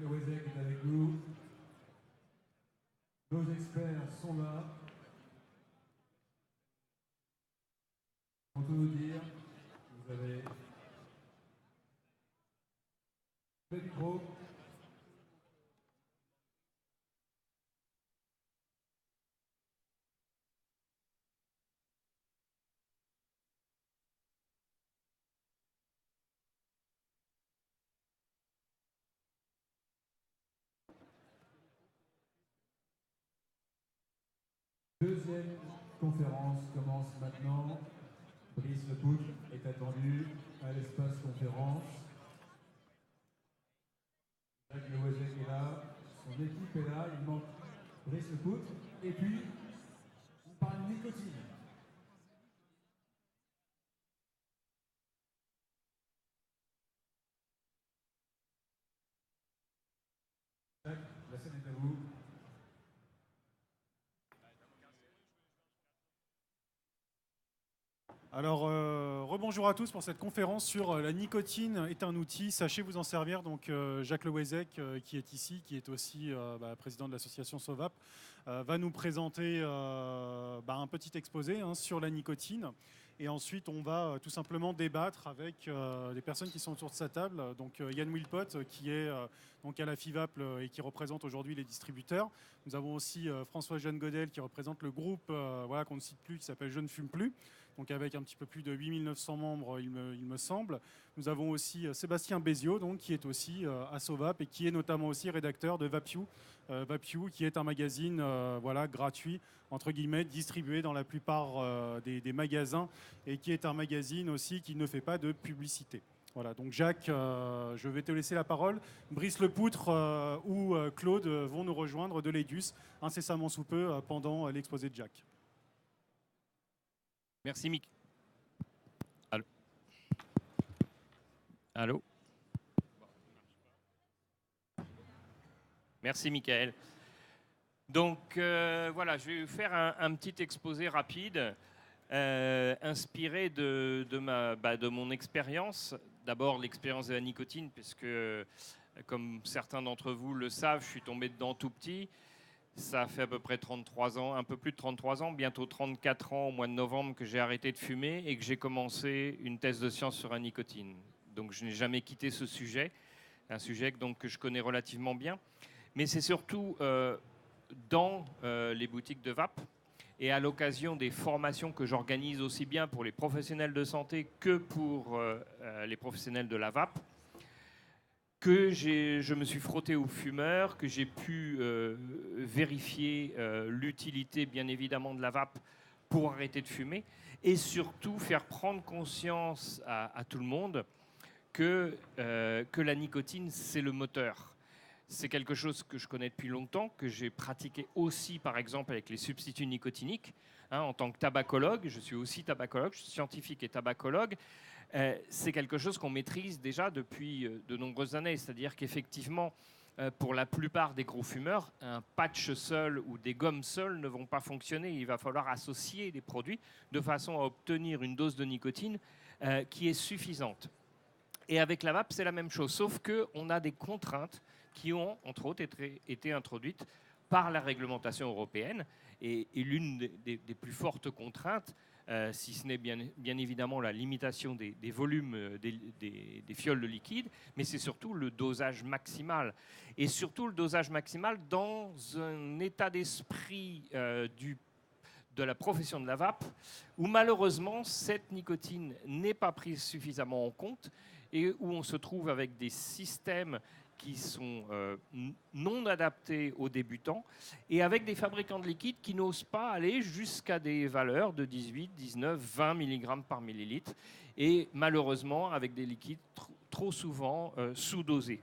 Lewezek est avec nous. Nos experts sont là. Pour tout vous dire, vous avez le micro. Deuxième conférence commence maintenant. Brice Lepoutre est attendu à l'espace conférence. Jacques Lewezek est là, son équipe est là, il manque Brice Lepoutre. Et puis, on parle nicotine. Jacques, la scène est à vous. Alors, rebonjour à tous pour cette conférence sur la nicotine est un outil, sachez vous en servir. Donc, Jacques Lewezek, qui est ici, qui est aussi président de l'association SOVAP, va nous présenter un petit exposé sur la nicotine. Et ensuite, on va tout simplement débattre avec les personnes qui sont autour de sa table. Donc, Yann Wilpot, qui est donc à la FIVAP et qui représente aujourd'hui les distributeurs. Nous avons aussi François-Jeanne Godel, qui représente le groupe qu'on ne cite plus, qui s'appelle Je ne fume plus. Donc avec un petit peu plus de 8900 membres, il me semble. Nous avons aussi Sébastien Béziot, donc, qui est aussi à SOVAP et qui est notamment aussi rédacteur de Vapiou. Vapiou, qui est un magazine gratuit, entre guillemets, distribué dans la plupart des magasins et qui est un magazine aussi qui ne fait pas de publicité. Voilà, donc Jacques, je vais te laisser la parole. Brice Lepoutre ou Claude vont nous rejoindre de l'EDUS incessamment sous peu pendant l'exposé de Jacques. Merci, Mick. Allô. Allô. Merci, Michael. Donc, voilà, je vais vous faire un petit exposé rapide, inspiré de mon expérience. D'abord, l'expérience de la nicotine, puisque, comme certains d'entre vous le savent, je suis tombé dedans tout petit. Ça fait à peu près 33 ans, un peu plus de 33 ans, bientôt 34 ans au mois de novembre que j'ai arrêté de fumer et que j'ai commencé une thèse de sciences sur la nicotine. Donc je n'ai jamais quitté ce sujet, un sujet que je connais relativement bien. Mais c'est surtout dans les boutiques de vape et à l'occasion des formations que j'organise aussi bien pour les professionnels de santé que pour les professionnels de la vape, que je me suis frotté aux fumeurs, que j'ai pu vérifier l'utilité bien évidemment de la vape pour arrêter de fumer et surtout faire prendre conscience à tout le monde que la nicotine, c'est le moteur. C'est quelque chose que je connais depuis longtemps, que j'ai pratiqué aussi par exemple avec les substituts nicotiniques. En tant que tabacologue, je suis aussi tabacologue, je suis scientifique et tabacologue. C'est quelque chose qu'on maîtrise déjà depuis de nombreuses années. C'est-à-dire qu'effectivement, pour la plupart des gros fumeurs, un patch seul ou des gommes seules ne vont pas fonctionner. Il va falloir associer les produits de façon à obtenir une dose de nicotine qui est suffisante. Et avec la vape, c'est la même chose, sauf qu'on a des contraintes qui ont, entre autres, été introduites par la réglementation européenne. Et l'une des plus fortes contraintes, si ce n'est bien évidemment la limitation des volumes des fioles de liquide, mais c'est surtout le dosage maximal. Et surtout le dosage maximal dans un état d'esprit de la profession de la vape, où malheureusement cette nicotine n'est pas prise suffisamment en compte et où on se trouve avec des systèmes qui sont non adaptés aux débutants et avec des fabricants de liquides qui n'osent pas aller jusqu'à des valeurs de 18, 19, 20 mg par millilitre et malheureusement avec des liquides trop souvent sous-dosés.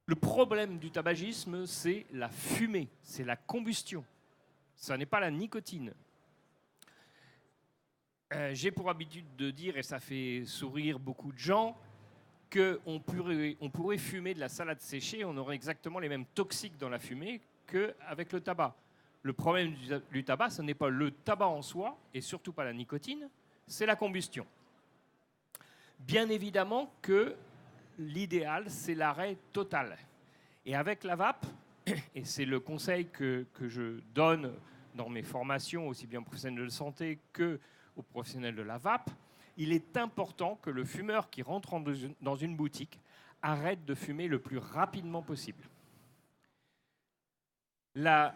Le problème du tabagisme, c'est la fumée, c'est la combustion. Ce n'est pas la nicotine. J'ai pour habitude de dire, et ça fait sourire beaucoup de gens, qu'on pourrait fumer de la salade séchée, on aurait exactement les mêmes toxiques dans la fumée qu'avec le tabac. Le problème du tabac, ce n'est pas le tabac en soi, et surtout pas la nicotine, c'est la combustion. Bien évidemment que l'idéal, c'est l'arrêt total. Et avec la vape, et c'est le conseil que je donne dans mes formations, aussi bien aux professionnels de santé qu'aux professionnels de la vape, il est important que le fumeur qui rentre dans une boutique arrête de fumer le plus rapidement possible. La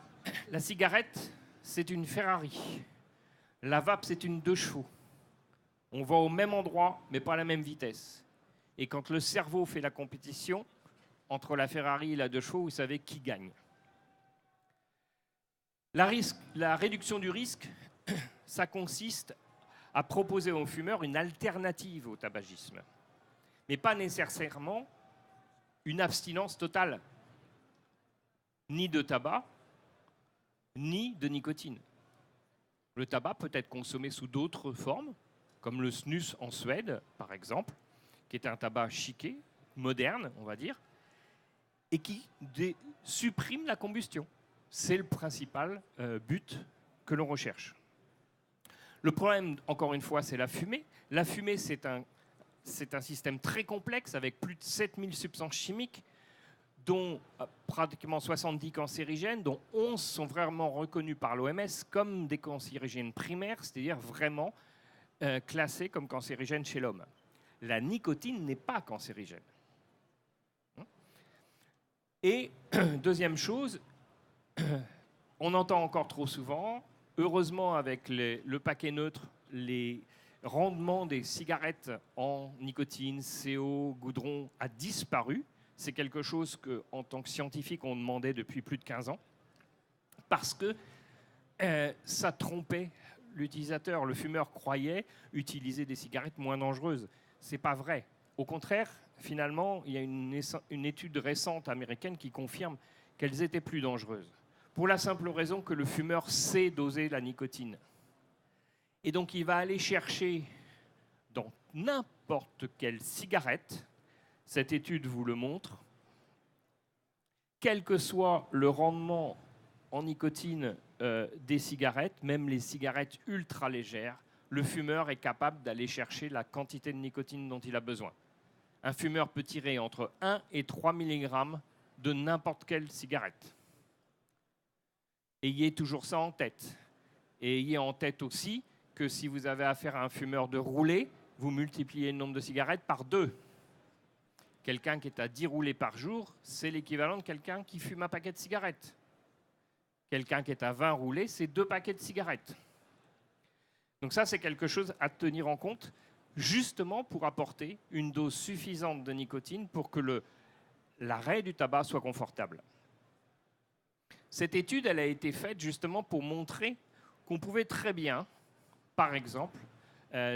cigarette, c'est une Ferrari. La vape, c'est une 2 chevaux. On va au même endroit, mais pas à la même vitesse. Et quand le cerveau fait la compétition entre la Ferrari et la 2 chevaux, vous savez qui gagne. La réduction du risque, ça consiste à proposer aux fumeurs une alternative au tabagisme, mais pas nécessairement une abstinence totale, ni de tabac, ni de nicotine. Le tabac peut être consommé sous d'autres formes, comme le snus en Suède, par exemple, qui est un tabac chiqué, moderne, on va dire, et qui supprime la combustion. C'est le principal but que l'on recherche. Le problème, encore une fois, c'est la fumée. La fumée, c'est un système très complexe avec plus de 7000 substances chimiques, dont pratiquement 70 cancérigènes, dont 11 sont vraiment reconnus par l'OMS comme des cancérigènes primaires, c'est-à-dire vraiment classés comme cancérigènes chez l'homme. La nicotine n'est pas cancérigène. Et deuxième chose, on entend encore trop souvent, heureusement avec le paquet neutre, les rendements des cigarettes en nicotine, CO, goudron a disparu. C'est quelque chose qu'en tant que scientifique, on demandait depuis plus de 15 ans, parce que ça trompait l'utilisateur. Le fumeur croyait utiliser des cigarettes moins dangereuses. Ce n'est pas vrai. Au contraire, finalement, il y a une étude récente américaine qui confirme qu'elles étaient plus dangereuses, pour la simple raison que le fumeur sait doser la nicotine. Et donc, il va aller chercher dans n'importe quelle cigarette, cette étude vous le montre, quel que soit le rendement en nicotine des cigarettes, même les cigarettes ultra légères, le fumeur est capable d'aller chercher la quantité de nicotine dont il a besoin. Un fumeur peut tirer entre 1 et 3 mg de n'importe quelle cigarette. Ayez toujours ça en tête. Et ayez en tête aussi que si vous avez affaire à un fumeur de roulé, vous multipliez le nombre de cigarettes par 2. Quelqu'un qui est à 10 roulés par jour, c'est l'équivalent de quelqu'un qui fume un paquet de cigarettes. Quelqu'un qui est à 20 roulés, c'est 2 paquets de cigarettes. Donc ça, c'est quelque chose à tenir en compte, justement pour apporter une dose suffisante de nicotine pour que l'arrêt du tabac soit confortable. Cette étude, elle a été faite justement pour montrer qu'on pouvait très bien, par exemple,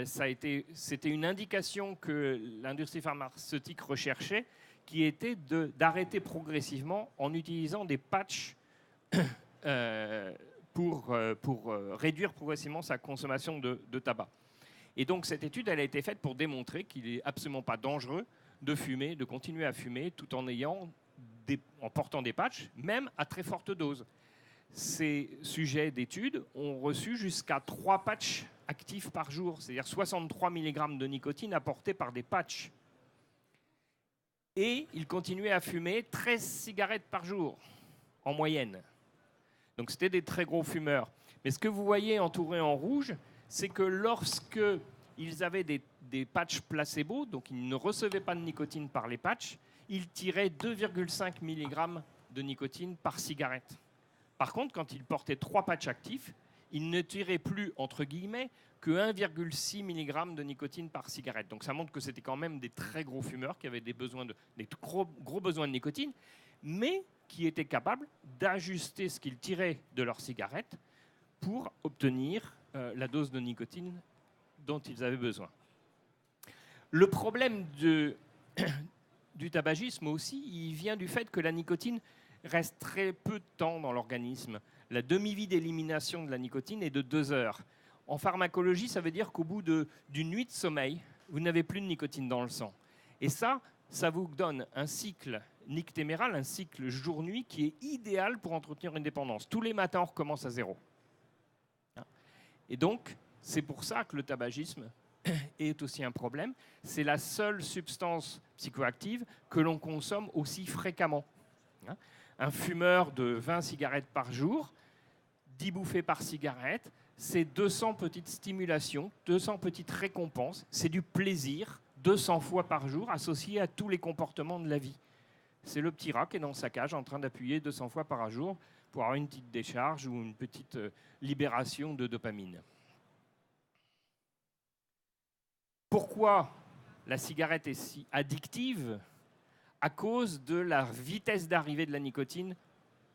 c'était une indication que l'industrie pharmaceutique recherchait, qui était d'arrêter progressivement en utilisant des patchs pour réduire progressivement sa consommation de tabac. Et donc cette étude, elle a été faite pour démontrer qu'il n'est absolument pas dangereux de fumer, de continuer à fumer, tout en portant des patchs, même à très forte dose. Ces sujets d'études ont reçu jusqu'à 3 patchs actifs par jour, c'est-à-dire 63 mg de nicotine apportés par des patchs. Et ils continuaient à fumer 13 cigarettes par jour, en moyenne. Donc c'était des très gros fumeurs. Mais ce que vous voyez entouré en rouge, c'est que lorsque ils avaient des patchs placebo, donc ils ne recevaient pas de nicotine par les patchs, ils tiraient 2,5 mg de nicotine par cigarette. Par contre, quand ils portaient 3 patchs actifs, ils ne tiraient plus, entre guillemets, que 1,6 mg de nicotine par cigarette. Donc ça montre que c'était quand même des très gros fumeurs qui avaient des gros besoins de nicotine, mais qui étaient capables d'ajuster ce qu'ils tiraient de leur cigarette pour obtenir la dose de nicotine dont ils avaient besoin. Le problème du tabagisme aussi, il vient du fait que la nicotine reste très peu de temps dans l'organisme. La demi-vie d'élimination de la nicotine est de 2 heures. En pharmacologie, ça veut dire qu'au bout d'une nuit de sommeil, vous n'avez plus de nicotine dans le sang. Et ça vous donne un cycle nictéméral, un cycle jour-nuit qui est idéal pour entretenir une dépendance. Tous les matins, on recommence à 0. Et donc, c'est pour ça que le tabagisme est aussi un problème. C'est la seule substance psychoactive que l'on consomme aussi fréquemment. Un fumeur de 20 cigarettes par jour, 10 bouffées par cigarette, c'est 200 petites stimulations, 200 petites récompenses, c'est du plaisir 200 fois par jour associé à tous les comportements de la vie. C'est le petit rat qui est dans sa cage en train d'appuyer 200 fois par jour pour avoir une petite décharge ou une petite libération de dopamine. Pourquoi la cigarette est si addictive? À cause de la vitesse d'arrivée de la nicotine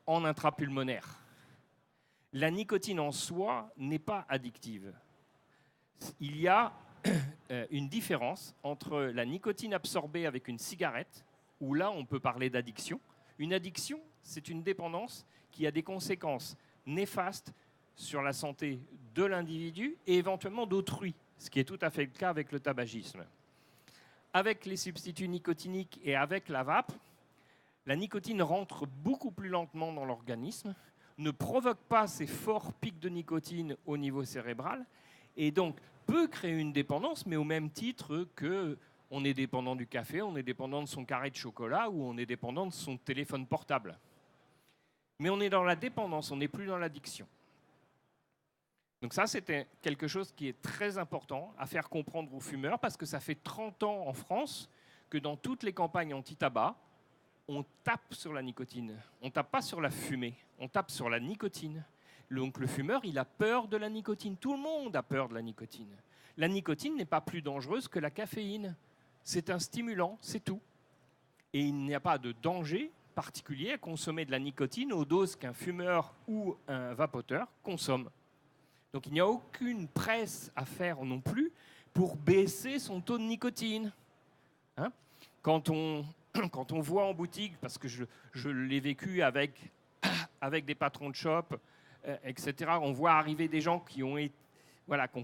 en intrapulmonaire. La nicotine en soi n'est pas addictive. Il y a une différence entre la nicotine absorbée avec une cigarette, où là on peut parler d'addiction. Une addiction, c'est une dépendance qui a des conséquences néfastes sur la santé de l'individu et éventuellement d'autrui, ce qui est tout à fait le cas avec le tabagisme. Avec les substituts nicotiniques et avec la vape, la nicotine rentre beaucoup plus lentement dans l'organisme, ne provoque pas ces forts pics de nicotine au niveau cérébral et donc peut créer une dépendance, mais au même titre qu'on est dépendant du café, on est dépendant de son carré de chocolat ou on est dépendant de son téléphone portable. Mais on est dans la dépendance, on n'est plus dans l'addiction. Donc ça, c'était quelque chose qui est très important à faire comprendre aux fumeurs parce que ça fait 30 ans en France que dans toutes les campagnes anti-tabac, on tape sur la nicotine. On ne tape pas sur la fumée, on tape sur la nicotine. Donc le fumeur, il a peur de la nicotine. Tout le monde a peur de la nicotine. La nicotine n'est pas plus dangereuse que la caféine. C'est un stimulant, c'est tout. Et il n'y a pas de danger particulier à consommer de la nicotine aux doses qu'un fumeur ou un vapoteur consomme. Donc il n'y a aucune presse à faire non plus pour baisser son taux de nicotine. Hein? Quand on voit en boutique, parce que je l'ai vécu avec des patrons de shop, etc., on voit arriver des gens qui ont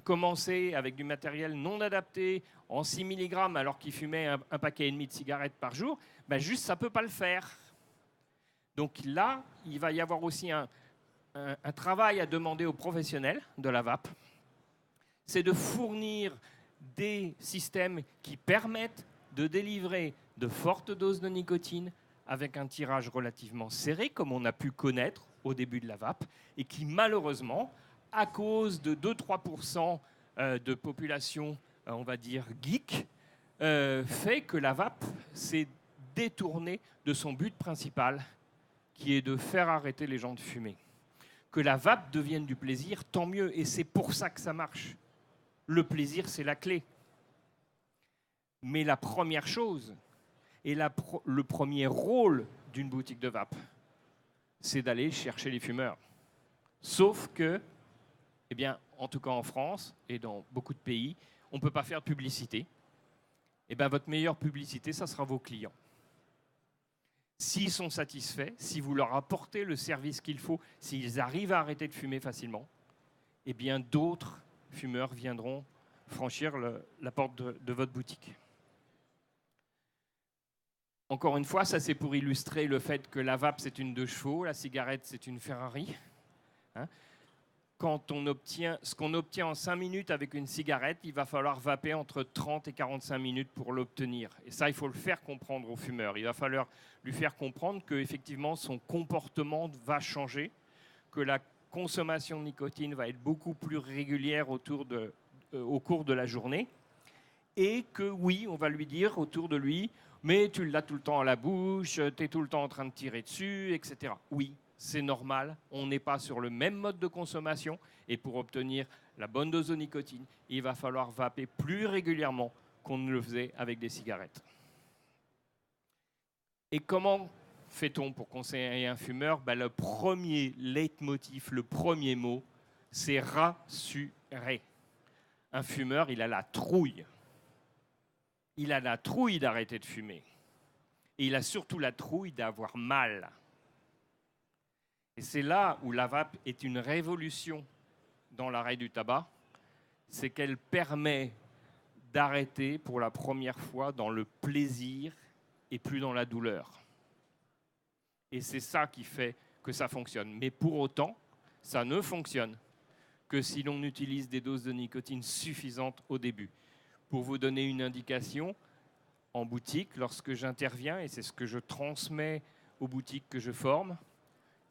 commencé avec du matériel non adapté, en 6 mg, alors qu'ils fumaient un paquet et demi de cigarettes par jour, juste ça ne peut pas le faire. Donc là, il va y avoir aussi un travail à demander aux professionnels de la vape, c'est de fournir des systèmes qui permettent de délivrer de fortes doses de nicotine avec un tirage relativement serré, comme on a pu connaître au début de la vape, et qui malheureusement, à cause de 2-3% de population, on va dire, geek, fait que la vape s'est détournée de son but principal, qui est de faire arrêter les gens de fumer. Que la vape devienne du plaisir, tant mieux, et c'est pour ça que ça marche. Le plaisir, c'est la clé. Mais la première chose, et le premier rôle d'une boutique de vape, c'est d'aller chercher les fumeurs. Sauf que, en tout cas en France et dans beaucoup de pays, on ne peut pas faire de publicité. Votre meilleure publicité, ça sera vos clients. S'ils sont satisfaits, si vous leur apportez le service qu'il faut, s'ils arrivent à arrêter de fumer facilement, d'autres fumeurs viendront franchir la porte de votre boutique. Encore une fois, ça c'est pour illustrer le fait que la vape c'est une 2 chevaux, la cigarette c'est une Ferrari. Ce qu'on obtient en 5 minutes avec une cigarette, il va falloir vaper entre 30 et 45 minutes pour l'obtenir. Et ça, il faut le faire comprendre au fumeur. Il va falloir lui faire comprendre qu'effectivement, son comportement va changer, que la consommation de nicotine va être beaucoup plus régulière au cours de la journée. Et que oui, on va lui dire autour de lui, mais tu l'as tout le temps à la bouche, tu es tout le temps en train de tirer dessus, etc. Oui. C'est normal, on n'est pas sur le même mode de consommation et pour obtenir la bonne dose de nicotine, il va falloir vaper plus régulièrement qu'on ne le faisait avec des cigarettes. Et comment fait-on pour conseiller un fumeur ? Le premier leitmotiv, le premier mot, c'est rassurer. Un fumeur, il a la trouille. Il a la trouille d'arrêter de fumer. Et il a surtout la trouille d'avoir mal. Et c'est là où la vape est une révolution dans l'arrêt du tabac, c'est qu'elle permet d'arrêter pour la première fois dans le plaisir et plus dans la douleur. Et c'est ça qui fait que ça fonctionne. Mais pour autant, ça ne fonctionne que si l'on utilise des doses de nicotine suffisantes au début. Pour vous donner une indication, en boutique, lorsque j'interviens, et c'est ce que je transmets aux boutiques que je forme,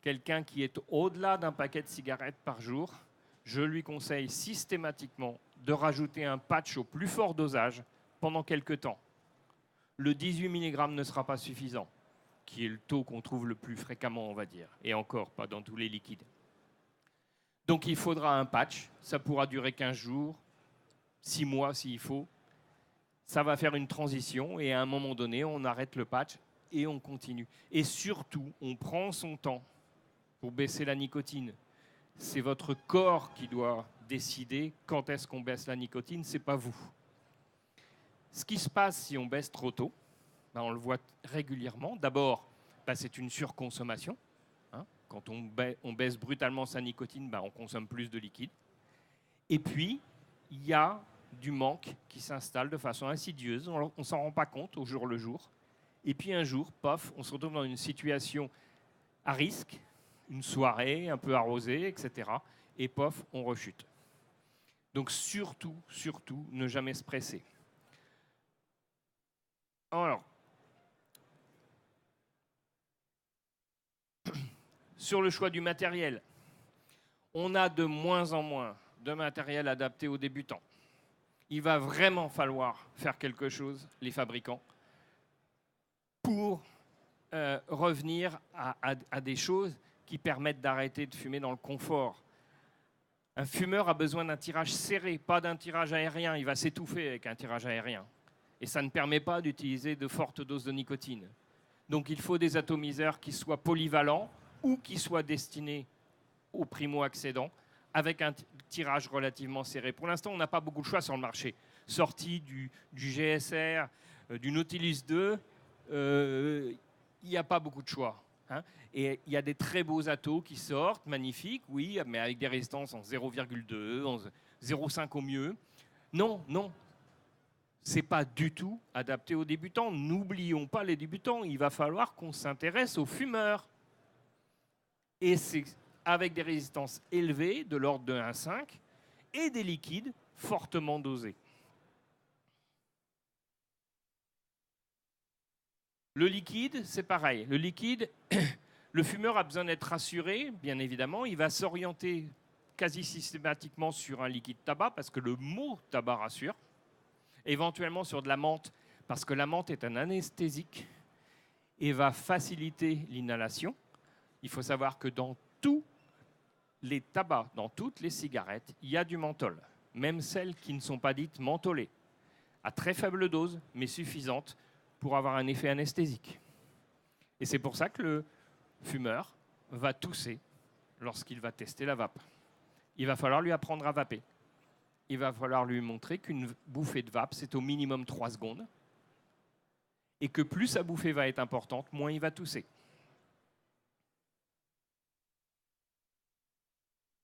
quelqu'un qui est au-delà d'un paquet de cigarettes par jour, je lui conseille systématiquement de rajouter un patch au plus fort dosage pendant quelques temps. Le 18 mg ne sera pas suffisant, qui est le taux qu'on trouve le plus fréquemment, on va dire, et encore pas dans tous les liquides. Donc il faudra un patch, ça pourra durer 15 jours, 6 mois s'il faut. Ça va faire une transition et à un moment donné, on arrête le patch et on continue. Et surtout, on prend son temps pour baisser la nicotine. C'est votre corps qui doit décider quand est-ce qu'on baisse la nicotine, ce n'est pas vous. Ce qui se passe si on baisse trop tôt, ben on le voit régulièrement. D'abord, ben c'est une surconsommation. Quand on baisse brutalement sa nicotine, ben on consomme plus de liquide. Et puis, il y a du manque qui s'installe de façon insidieuse. On ne s'en rend pas compte au jour le jour. Et puis un jour, pof, on se retrouve dans une situation à risque, une soirée un peu arrosée, etc. Et pof, on rechute. Donc surtout, surtout, ne jamais se presser. Alors, sur le choix du matériel, on a de moins en moins de matériel adapté aux débutants. Il va vraiment falloir faire quelque chose, les fabricants, pour revenir à des choses qui permettent d'arrêter de fumer dans le confort. Un fumeur a besoin d'un tirage serré, pas d'un tirage aérien. Il va s'étouffer avec un tirage aérien. Et ça ne permet pas d'utiliser de fortes doses de nicotine. Donc il faut des atomiseurs qui soient polyvalents ou qui soient destinés aux primo-accédants avec un tirage relativement serré. Pour l'instant, on n'a pas beaucoup de choix sur le marché. Sorti du GSR, du Nautilus 2, il n'y a pas beaucoup de choix. Et il y a des très beaux atos qui sortent, magnifiques, oui, mais avec des résistances en 0,2, en 0,5 au mieux. Non, non, ce n'est pas du tout adapté aux débutants. N'oublions pas les débutants, il va falloir qu'on s'intéresse aux fumeurs. Et c'est avec des résistances élevées, de l'ordre de 1,5, et des liquides fortement dosés. Le liquide, c'est pareil. Le liquide, le fumeur a besoin d'être rassuré, bien évidemment. Il va s'orienter quasi systématiquement sur un liquide tabac, parce que le mot tabac rassure. Éventuellement sur de la menthe, parce que la menthe est un anesthésique et va faciliter l'inhalation. Il faut savoir que dans tous les tabacs, dans toutes les cigarettes, il y a du menthol, même celles qui ne sont pas dites mentholées, à très faible dose, mais suffisante pour avoir un effet anesthésique. Et c'est pour ça que le fumeur va tousser lorsqu'il va tester la vape. Il va falloir lui apprendre à vaper. Il va falloir lui montrer qu'une bouffée de vape, c'est au minimum 3 secondes, et que plus sa bouffée va être importante, moins il va tousser.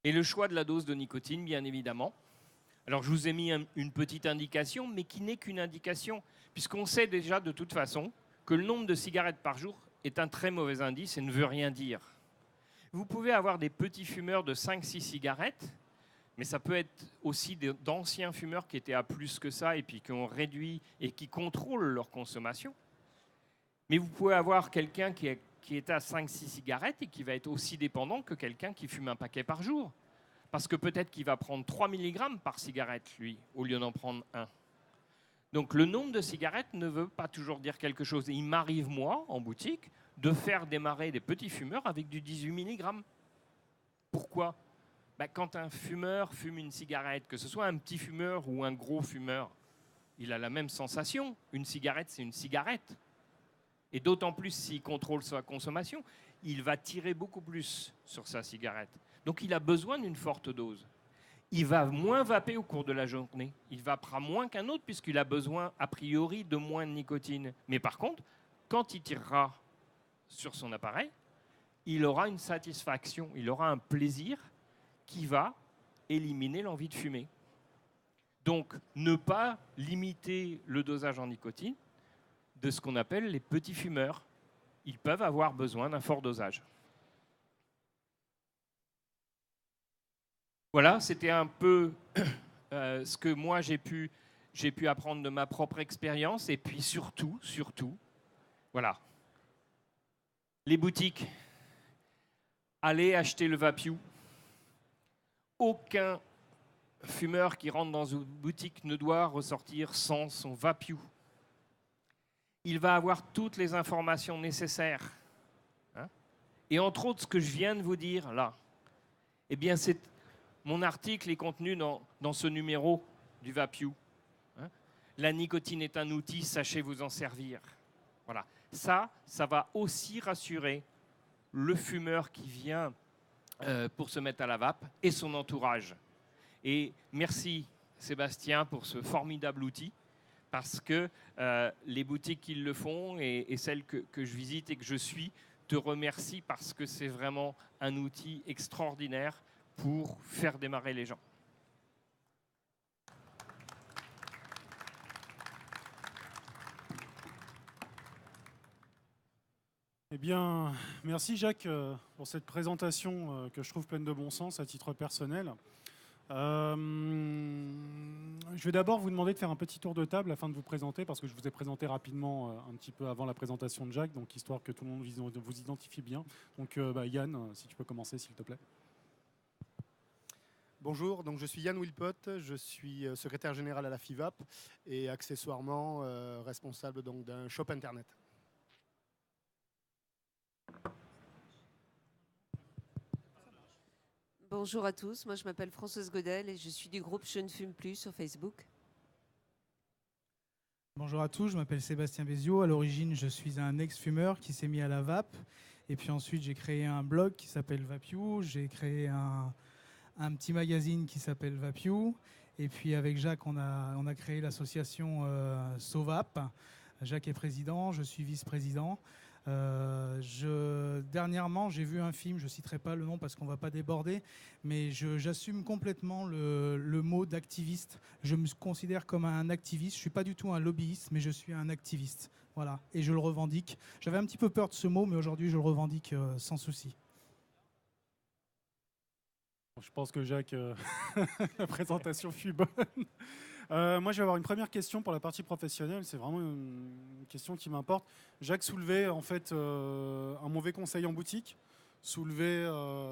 Et le choix de la dose de nicotine, bien évidemment. Alors, je vous ai mis une petite indication, mais qui n'est qu'une indication, puisqu'on sait déjà de toute façon que le nombre de cigarettes par jour est un très mauvais indice et ne veut rien dire. Vous pouvez avoir des petits fumeurs de 5-6 cigarettes, mais ça peut être aussi d'anciens fumeurs qui étaient à plus que ça et puis qui ont réduit et qui contrôlent leur consommation. Mais vous pouvez avoir quelqu'un qui est à 5-6 cigarettes et qui va être aussi dépendant que quelqu'un qui fume un paquet par jour. Parce que peut-être qu'il va prendre 3 mg par cigarette, lui, au lieu d'en prendre 1. Donc le nombre de cigarettes ne veut pas toujours dire quelque chose. Et il m'arrive, moi, en boutique, de faire démarrer des petits fumeurs avec du 18 mg. Pourquoi ? Quand un fumeur fume une cigarette, que ce soit un petit fumeur ou un gros fumeur, il a la même sensation. Une cigarette, c'est une cigarette. Et d'autant plus s'il contrôle sa consommation, il va tirer beaucoup plus sur sa cigarette. Donc il a besoin d'une forte dose. Il va moins vaper au cours de la journée. Il vapera moins qu'un autre puisqu'il a besoin, a priori, de moins de nicotine. Mais par contre, quand il tirera sur son appareil, il aura une satisfaction, il aura un plaisir qui va éliminer l'envie de fumer. Donc, ne pas limiter le dosage en nicotine de ce qu'on appelle les petits fumeurs. Ils peuvent avoir besoin d'un fort dosage. Voilà, c'était un peu ce que moi j'ai pu apprendre de ma propre expérience. Et puis surtout, voilà, Les boutiques, allez acheter le Vapiou. Aucun fumeur qui rentre dans une boutique ne doit ressortir sans son Vapiou. Il va avoir toutes les informations nécessaires. Hein, et entre autres, ce que je viens de vous dire là, eh bien, mon article est contenu dans ce numéro du Vapiou. Hein. La nicotine est un outil, sachez vous en servir. Voilà. Ça va aussi rassurer le fumeur qui vient pour se mettre à la vape et son entourage. Et merci Sébastien pour ce formidable outil, parce que les boutiques qui le font et celles que je visite et que je suis te remercient, parce que c'est vraiment un outil extraordinaire pour faire démarrer les gens. Eh bien, merci Jacques pour cette présentation que je trouve pleine de bon sens à titre personnel. Je vais d'abord vous demander de faire un petit tour de table afin de vous présenter, parce que je vous ai présenté rapidement un petit peu avant la présentation de Jacques, donc histoire que tout le monde vous identifie bien. Donc Yann, si tu peux commencer s'il te plaît. Bonjour, donc je suis Yann Wilpot, je suis secrétaire général à la FIVAP et accessoirement responsable donc d'un shop internet. Bonjour à tous, moi je m'appelle Françoise Godel et je suis du groupe Je ne fume plus sur Facebook. Bonjour à tous, je m'appelle Sébastien Béziot. À l'origine, je suis un ex-fumeur qui s'est mis à la vape. Et puis ensuite, j'ai créé un blog qui s'appelle Vapiou. J'ai créé un petit magazine qui s'appelle Vapiou. Et puis avec Jacques, on a créé l'association Sovap. Jacques est président, je suis vice-président. Dernièrement, j'ai vu un film, je ne citerai pas le nom parce qu'on ne va pas déborder, mais j'assume complètement le mot d'activiste. Je me considère comme un activiste. Je ne suis pas du tout un lobbyiste, mais je suis un activiste. Voilà, et je le revendique. J'avais un petit peu peur de ce mot, mais aujourd'hui, je le revendique sans souci. Je pense que Jacques, la présentation fut bonne. Moi, je vais avoir une première question pour la partie professionnelle. C'est vraiment une question qui m'importe. Jacques soulevait en fait un mauvais conseil en boutique, soulevait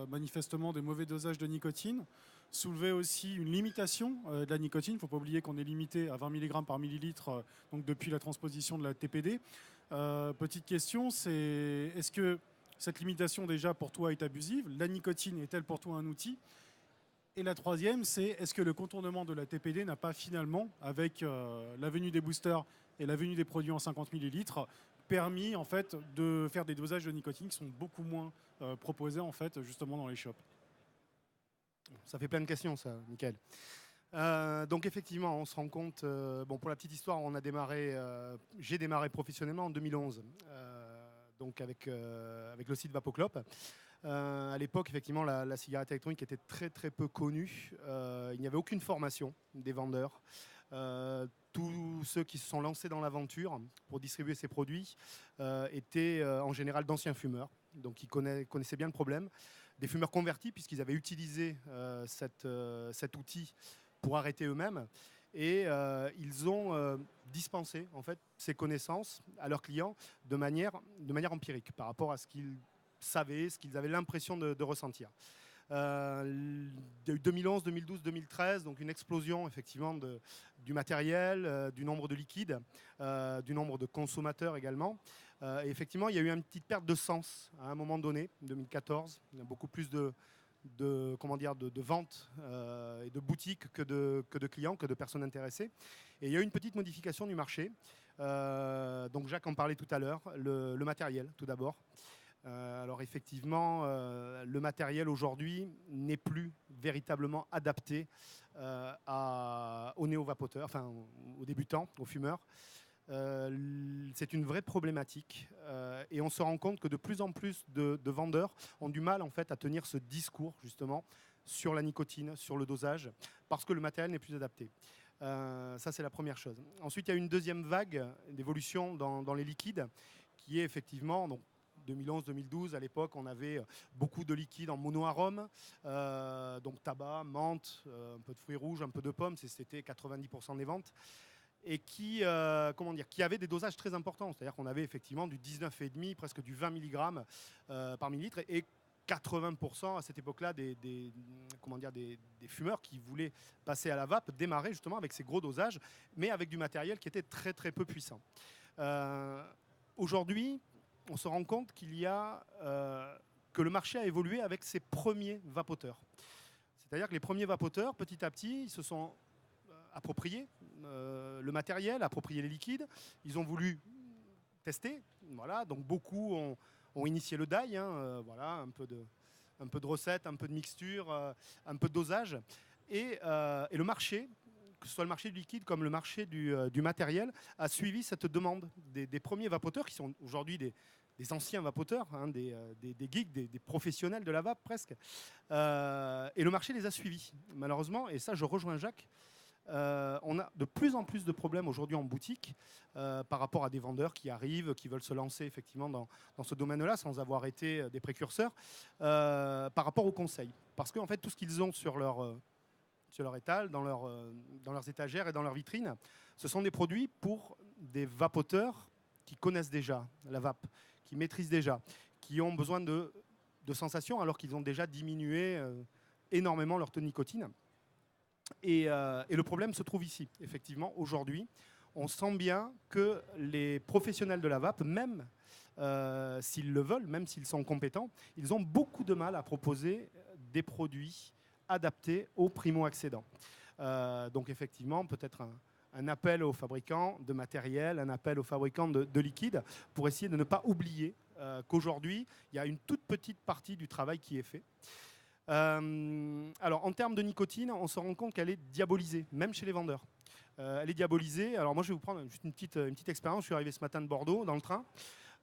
manifestement des mauvais dosages de nicotine, soulevait aussi une limitation de la nicotine. Il ne faut pas oublier qu'on est limité à 20 mg par millilitre donc depuis la transposition de la TPD. Petite question, c'est est-ce que cette limitation déjà pour toi est abusive? La nicotine est-elle pour toi un outil? Et la troisième, c'est est-ce que le contournement de la TPD n'a pas finalement, avec la venue des boosters et la venue des produits en 50 ml, permis en fait de faire des dosages de nicotine qui sont beaucoup moins proposés en fait justement dans les shops? Ça fait plein de questions, ça, Mickaël. Donc effectivement, on se rend compte. Bon, pour la petite histoire, j'ai démarré professionnellement en 2011, donc avec le site Vapoclop. À l'époque, effectivement, la cigarette électronique était très très peu connue. Il n'y avait aucune formation des vendeurs. Tous ceux qui se sont lancés dans l'aventure pour distribuer ces produits étaient en général d'anciens fumeurs, donc ils connaissaient bien le problème. Des fumeurs convertis, puisqu'ils avaient utilisé cet outil pour arrêter eux-mêmes. Et ils ont dispensé en fait, ces connaissances à leurs clients de manière empirique, par rapport à ce qu'ils savaient, ce qu'ils avaient l'impression de ressentir. Il y a eu 2011, 2012, 2013, donc une explosion effectivement du matériel, du nombre de liquides, du nombre de consommateurs également. Et effectivement, il y a eu une petite perte de sens à un moment donné, 2014. Il y a beaucoup plus de ventes et de boutiques que de clients, que de personnes intéressées. Et il y a eu une petite modification du marché. Donc Jacques en parlait tout à l'heure, le matériel tout d'abord. Alors effectivement, le matériel aujourd'hui n'est plus véritablement adapté aux néo-vapoteurs, enfin aux débutants, aux fumeurs. C'est une vraie problématique et on se rend compte que de plus en plus de vendeurs ont du mal en fait à tenir ce discours justement sur la nicotine, sur le dosage, parce que le matériel n'est plus adapté. Ça c'est la première chose. Ensuite il y a une deuxième vague d'évolution dans les liquides qui est effectivement donc 2011-2012, à l'époque, on avait beaucoup de liquides en monoarôme, donc tabac, menthe, un peu de fruits rouges, un peu de pommes, c'était 90% des ventes. et qui avait des dosages très importants. C'est-à-dire qu'on avait effectivement du 19,5, presque du 20 mg par millilitre, et 80% à cette époque-là des fumeurs qui voulaient passer à la vape démarraient justement avec ces gros dosages, mais avec du matériel qui était très très peu puissant. Aujourd'hui, on se rend compte que le marché a évolué avec ses premiers vapoteurs. C'est-à-dire que les premiers vapoteurs, petit à petit, ils se sont appropriés le matériel, appropriés les liquides. Ils ont voulu tester. Voilà, donc beaucoup ont initié le dye. Voilà, un peu de recettes, un peu de mixture, un peu de dosage. Et le marché, que ce soit le marché du liquide comme le marché du matériel, a suivi cette demande des premiers vapoteurs qui sont aujourd'hui des anciens vapoteurs, des geeks, des professionnels de la vape presque. Et le marché les a suivis, malheureusement. Et ça, je rejoins Jacques. On a de plus en plus de problèmes aujourd'hui en boutique par rapport à des vendeurs qui arrivent, qui veulent se lancer effectivement dans ce domaine-là sans avoir été des précurseurs, par rapport aux conseils. Parce qu'en fait, tout ce qu'ils ont sur leur étal, dans leurs étagères et dans leurs vitrines, ce sont des produits pour des vapoteurs qui connaissent déjà la vape, qui maîtrisent déjà, qui ont besoin de sensations alors qu'ils ont déjà diminué énormément leur taux de nicotine. Et le problème se trouve ici. Effectivement, aujourd'hui, on sent bien que les professionnels de la vape, même s'ils le veulent, même s'ils sont compétents, ils ont beaucoup de mal à proposer des produits adaptés aux primo-accédants. Donc effectivement, peut-être un appel aux fabricants de matériel, un appel aux fabricants de liquide, pour essayer de ne pas oublier qu'aujourd'hui, il y a une toute petite partie du travail qui est fait. Alors, en termes de nicotine, on se rend compte qu'elle est diabolisée, même chez les vendeurs. Elle est diabolisée. Alors moi, je vais vous prendre juste une petite expérience. Je suis arrivé ce matin de Bordeaux dans le train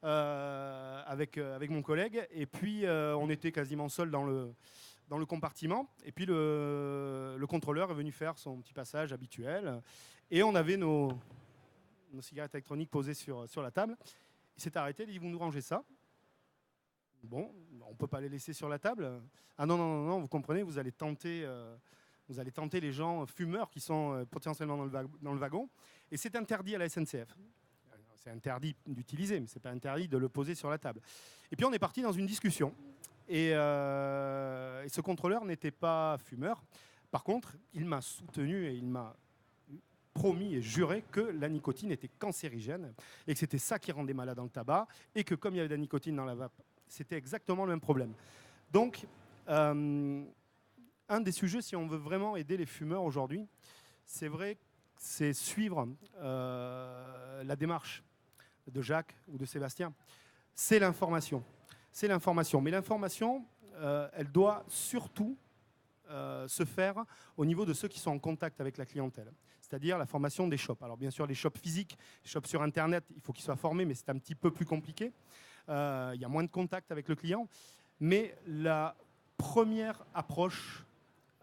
avec mon collègue, et puis on était quasiment seul dans le compartiment. Et puis le contrôleur est venu faire son petit passage habituel, et on avait nos cigarettes électroniques posées sur la table. Il s'est arrêté, il dit: vous nous rangez ça. Bon, on ne peut pas les laisser sur la table. Ah non, vous comprenez, vous allez tenter les gens fumeurs qui sont potentiellement dans le wagon. Et c'est interdit à la SNCF. C'est interdit d'utiliser, mais ce n'est pas interdit de le poser sur la table. Et puis on est parti dans une discussion. Et ce contrôleur n'était pas fumeur. Par contre, il m'a soutenu et il m'a promis et juré que la nicotine était cancérigène et que c'était ça qui rendait malade dans le tabac, et que comme il y avait de la nicotine dans la vape, c'était exactement le même problème. Donc, un des sujets, si on veut vraiment aider les fumeurs aujourd'hui, c'est vrai, c'est suivre la démarche de Jacques ou de Sébastien. C'est l'information. C'est l'information. Mais l'information, elle doit surtout se faire au niveau de ceux qui sont en contact avec la clientèle, c'est-à-dire la formation des shops. Alors bien sûr, les shops physiques, les shops sur Internet, il faut qu'ils soient formés, mais c'est un petit peu plus compliqué. Il y a moins de contact avec le client. Mais la première approche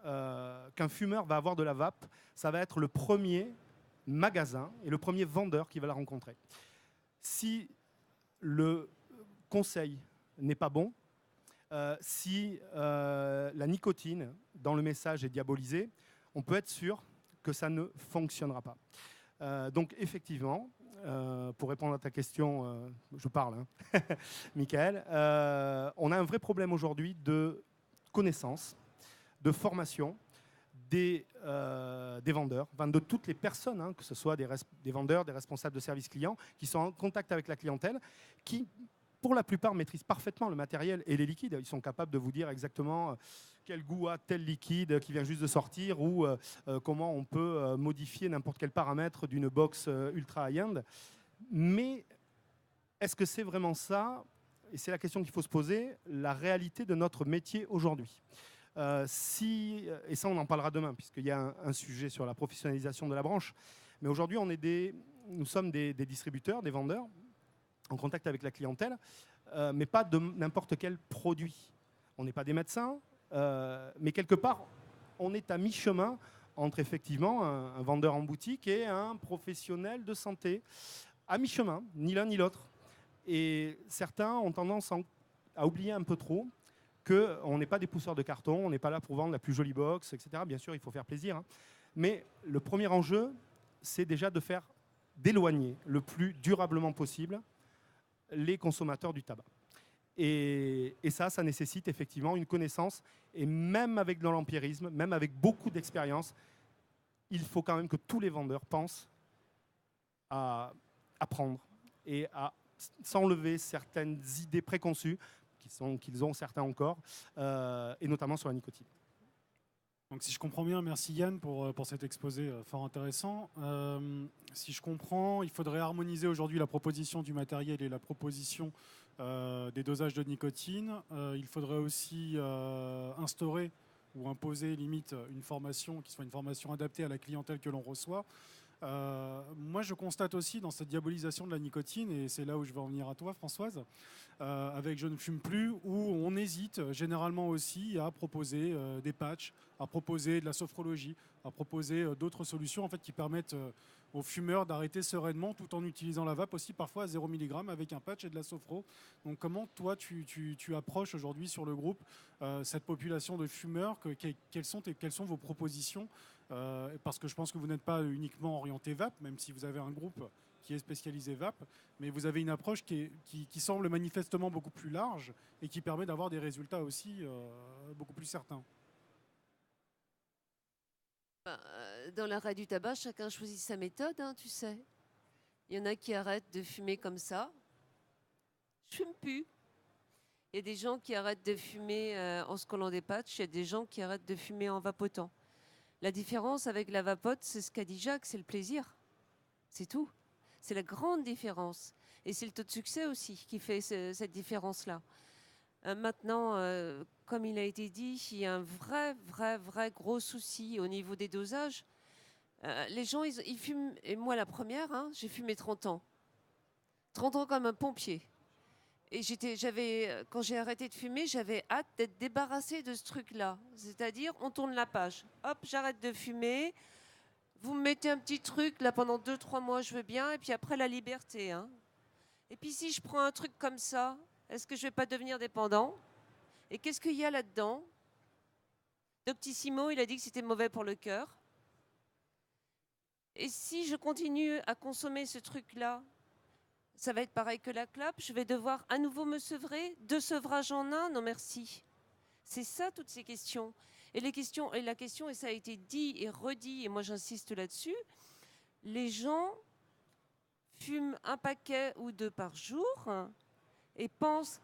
qu'un fumeur va avoir de la vape, ça va être le premier magasin et le premier vendeur qui va la rencontrer. Si le conseil n'est pas bon, si la nicotine dans le message est diabolisée, on peut être sûr que ça ne fonctionnera pas. Donc effectivement, pour répondre à ta question, je parle, Michael, on a un vrai problème aujourd'hui de connaissance, de formation des vendeurs, enfin de toutes les personnes, que ce soit des vendeurs, des responsables de service client, qui sont en contact avec la clientèle, qui pour la plupart maîtrisent parfaitement le matériel et les liquides. Ils sont capables de vous dire exactement quel goût a tel liquide qui vient juste de sortir, ou comment on peut modifier n'importe quel paramètre d'une box ultra high-end. Mais est-ce que c'est vraiment ça, et c'est la question qu'il faut se poser, la réalité de notre métier aujourd'hui? Et ça on en parlera demain, puisqu'il y a un sujet sur la professionnalisation de la branche. Mais aujourd'hui, nous sommes des distributeurs, des vendeurs, en contact avec la clientèle, mais pas de n'importe quel produit. On n'est pas des médecins, mais quelque part, on est à mi-chemin entre effectivement un vendeur en boutique et un professionnel de santé. À mi-chemin, ni l'un ni l'autre. Et certains ont tendance à oublier un peu trop qu'on n'est pas des pousseurs de carton, on n'est pas là pour vendre la plus jolie box, etc. Bien sûr, il faut faire plaisir. Mais le premier enjeu, c'est déjà d'éloigner le plus durablement possible les consommateurs du tabac. Et ça nécessite effectivement une connaissance, et même avec de l'empirisme, même avec beaucoup d'expérience, il faut quand même que tous les vendeurs pensent à apprendre et à s'enlever certaines idées préconçues qu'ils ont certains encore, et notamment sur la nicotine. Donc si je comprends bien, merci Yann pour cet exposé fort intéressant. Si je comprends, il faudrait harmoniser aujourd'hui la proposition du matériel et la proposition des dosages de nicotine. Il faudrait aussi instaurer ou imposer limite une formation qui soit une formation adaptée à la clientèle que l'on reçoit. Moi, je constate aussi dans cette diabolisation de la nicotine, et c'est là où je vais en venir à toi, Françoise, avec Je ne fume plus, où on hésite généralement aussi à proposer des patchs, à proposer de la sophrologie, à proposer d'autres solutions en fait, qui permettent aux fumeurs d'arrêter sereinement tout en utilisant la vape aussi parfois à 0 mg avec un patch et de la sophro. Donc comment toi tu approches aujourd'hui sur le groupe cette population de fumeurs, quelles sont vos propositions parce que je pense que vous n'êtes pas uniquement orienté vape, même si vous avez un groupe qui est spécialisé vape, mais vous avez une approche qui semble manifestement beaucoup plus large et qui permet d'avoir des résultats aussi beaucoup plus certains. Dans l'arrêt du tabac, chacun choisit sa méthode, hein, tu sais. Il y en a qui arrêtent de fumer comme ça. Je fume plus. Il y a des gens qui arrêtent de fumer en se collant des patchs. Il y a des gens qui arrêtent de fumer en vapotant. La différence avec la vapote, c'est ce qu'a dit Jacques, c'est le plaisir. C'est tout. C'est la grande différence. Et c'est le taux de succès aussi qui fait cette différence-là. Maintenant, comme il a été dit, il y a un vrai gros souci au niveau des dosages. Les gens, ils fument, et moi la première, hein, j'ai fumé 30 ans. 30 ans comme un pompier. Et quand j'ai arrêté de fumer, j'avais hâte d'être débarrassée de ce truc-là. C'est-à-dire, on tourne la page. Hop, j'arrête de fumer. Vous me mettez un petit truc, là, pendant 2-3 mois, je veux bien. Et puis après, la liberté. Hein. Et puis si je prends un truc comme ça, est-ce que je ne vais pas devenir dépendant? Et qu'est-ce qu'il y a là-dedans? Doctissimo, il a dit que c'était mauvais pour le cœur. Et si je continue à consommer ce truc-là, ça va être pareil que la clope, je vais devoir à nouveau me sevrer, 2 sevrages en un, non merci. C'est ça toutes ces questions. Et la question, et ça a été dit et redit, et moi j'insiste là-dessus, les gens fument un paquet ou 2 par jour et pensent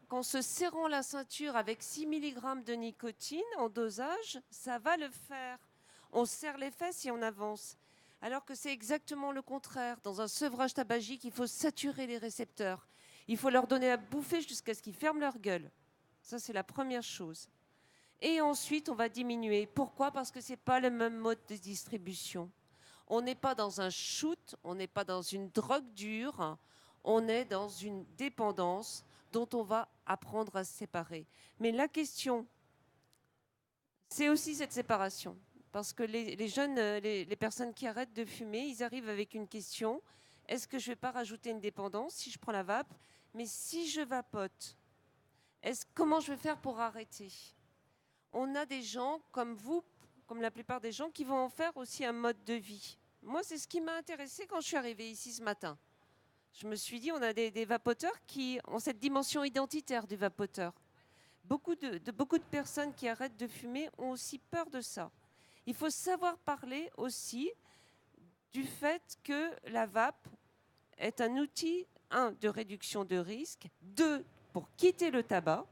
qu'en se serrant la ceinture avec 6 mg de nicotine en dosage, ça va le faire. On serre les fesses et on avance. Alors que c'est exactement le contraire. Dans un sevrage tabagique, il faut saturer les récepteurs. Il faut leur donner à bouffer jusqu'à ce qu'ils ferment leur gueule. Ça, c'est la première chose. Et ensuite, on va diminuer. Pourquoi? Parce que ce n'est pas le même mode de distribution. On n'est pas dans un shoot, on n'est pas dans une drogue dure, on est dans une dépendance dont on va apprendre à se séparer. Mais la question, c'est aussi cette séparation. Parce que les jeunes, les personnes qui arrêtent de fumer, ils arrivent avec une question. Est-ce que je ne vais pas rajouter une dépendance si je prends la vape? Mais si je vapote, comment je vais faire pour arrêter? On a des gens comme vous, comme la plupart des gens, qui vont en faire aussi un mode de vie. Moi, c'est ce qui m'a intéressée quand je suis arrivée ici ce matin. Je me suis dit, on a des vapoteurs qui ont cette dimension identitaire du vapoteur. Beaucoup de personnes qui arrêtent de fumer ont aussi peur de ça. Il faut savoir parler aussi du fait que la vape est un outil, 1, de réduction de risque, 2, pour quitter le tabac.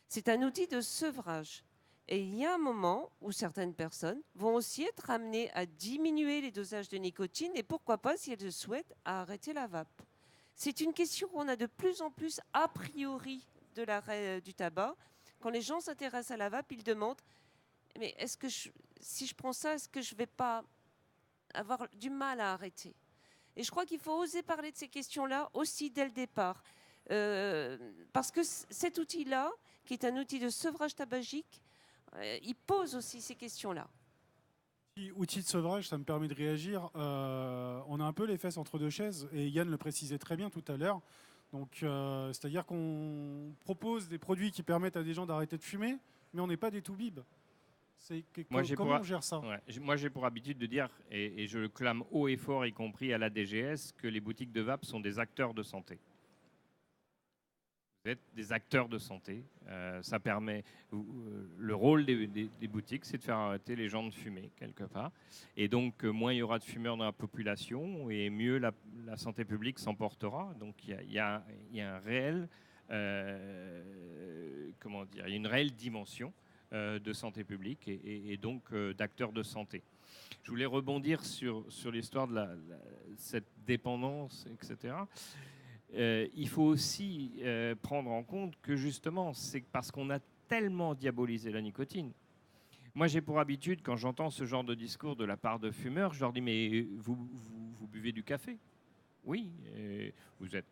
C'est un outil de sevrage. Et il y a un moment où certaines personnes vont aussi être amenées à diminuer les dosages de nicotine et pourquoi pas, si elles le souhaitent, à arrêter la vape. C'est une question qu'on a de plus en plus a priori de l'arrêt du tabac. Quand les gens s'intéressent à la vape, ils demandent « Mais est-ce que si je prends ça, est-ce que je ne vais pas avoir du mal à arrêter ?» Et je crois qu'il faut oser parler de ces questions-là aussi dès le départ. Parce que cet outil-là, qui est un outil de sevrage tabagique, il pose aussi ces questions-là. Outil de sevrage, ça me permet de réagir. On a un peu les fesses entre 2 chaises, et Yann le précisait très bien tout à l'heure. Donc, c'est-à-dire qu'on propose des produits qui permettent à des gens d'arrêter de fumer, mais on n'est pas des toubibs. Comment on gère ça? Ouais, moi, j'ai pour habitude de dire, et je le clame haut et fort, y compris à la DGS, que les boutiques de vape sont des acteurs de santé. Vous êtes des acteurs de santé. Ça permet. Le rôle des boutiques, c'est de faire arrêter les gens de fumer, quelque part. Et donc, moins il y aura de fumeurs dans la population, et mieux la santé publique s'en portera. Donc, il y a un réel. Comment dire? Il y a une réelle dimension de santé publique et donc d'acteurs de santé. Je voulais rebondir sur l'histoire de cette dépendance, etc. Il faut aussi prendre en compte que justement, c'est parce qu'on a tellement diabolisé la nicotine. Moi, j'ai pour habitude, quand j'entends ce genre de discours de la part de fumeurs, je leur dis, mais vous buvez du café? Oui. Vous êtes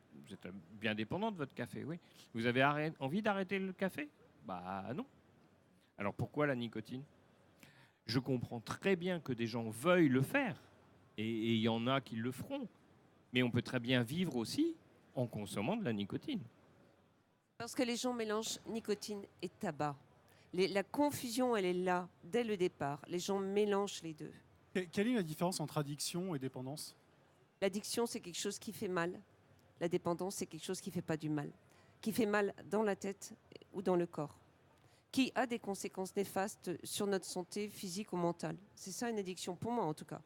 bien dépendant de votre café, oui. Vous avez envie d'arrêter le café? Bah non. Alors pourquoi la nicotine? Je comprends très bien que des gens veuillent le faire, et il y en a qui le feront. Mais on peut très bien vivre aussi en consommant de la nicotine. Parce que les gens mélangent nicotine et tabac. La confusion, elle est là, dès le départ. Les gens mélangent les deux. Quelle est la différence entre addiction et dépendance? L'addiction, c'est quelque chose qui fait mal. La dépendance, c'est quelque chose qui ne fait pas du mal. Qui fait mal dans la tête ou dans le corps. Qui a des conséquences néfastes sur notre santé physique ou mentale. C'est ça une addiction, pour moi en tout cas.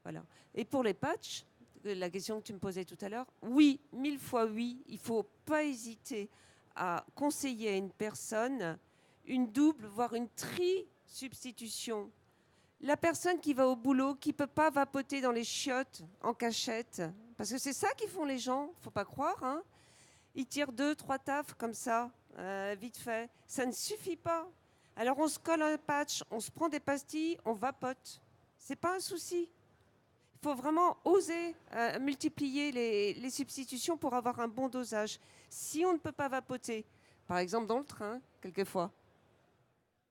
Voilà. Et pour les patchs, la question que tu me posais tout à l'heure, oui, 1000 fois oui, il ne faut pas hésiter à conseiller à une personne une double, voire une tri-substitution. La personne qui va au boulot, qui ne peut pas vapoter dans les chiottes en cachette, parce que c'est ça qu'ils font les gens, il ne faut pas croire, hein. Ils tirent 2-3 tafs comme ça, vite fait. Ça ne suffit pas. Alors on se colle un patch, on se prend des pastilles, on vapote. C'est pas un souci. Il faut vraiment oser multiplier les substitutions pour avoir un bon dosage. Si on ne peut pas vapoter, par exemple dans le train, quelquefois.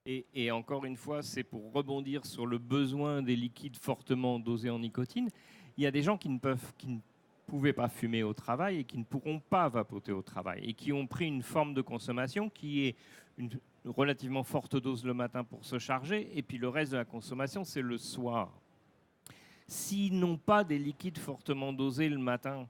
Et encore une fois, c'est pour rebondir sur le besoin des liquides fortement dosés en nicotine. Il y a des gens qui ne pouvaient pas fumer au travail et qui ne pourront pas vapoter au travail et qui ont pris une forme de consommation qui est une relativement forte dose le matin pour se charger et puis le reste de la consommation, c'est le soir. S'ils n'ont pas des liquides fortement dosés le matin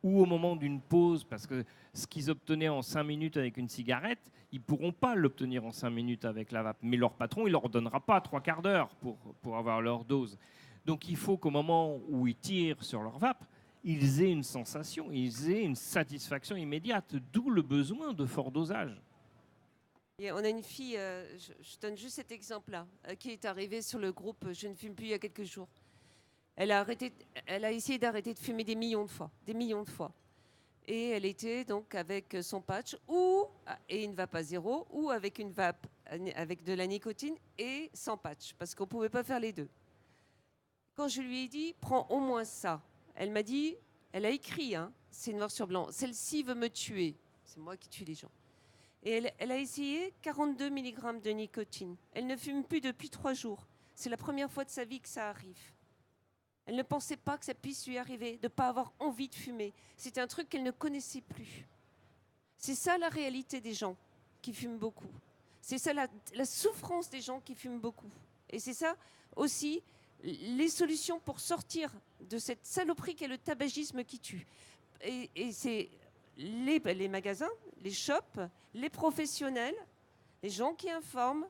ou au moment d'une pause, parce que ce qu'ils obtenaient en 5 minutes avec une cigarette, ils ne pourront pas l'obtenir en 5 minutes avec la vape. Mais leur patron, il ne leur donnera pas 3/4 d'heure pour avoir leur dose. Donc il faut qu'au moment où ils tirent sur leur vape, ils aient une sensation, ils aient une satisfaction immédiate, d'où le besoin de fort dosage. Et on a une fille, je donne juste cet exemple-là, qui est arrivée sur le groupe Je ne fume plus il y a quelques jours. Elle a essayé d'arrêter de fumer des millions de fois. Et elle était donc avec son patch et une vape à zéro ou avec une vape avec de la nicotine et sans patch, parce qu'on ne pouvait pas faire les deux. Quand je lui ai dit, prends au moins ça, elle m'a dit, elle a écrit, hein, c'est noir sur blanc, celle-ci veut me tuer. C'est moi qui tue les gens. Et elle a essayé 42 mg de nicotine. Elle ne fume plus depuis 3 jours. C'est la première fois de sa vie que ça arrive. Elle ne pensait pas que ça puisse lui arriver, de ne pas avoir envie de fumer. C'était un truc qu'elle ne connaissait plus. C'est ça la réalité des gens qui fument beaucoup. C'est ça la souffrance des gens qui fument beaucoup. Et c'est ça aussi les solutions pour sortir de cette saloperie qu'est le tabagisme qui tue. Et c'est les magasins, les shops, les professionnels, les gens qui informent,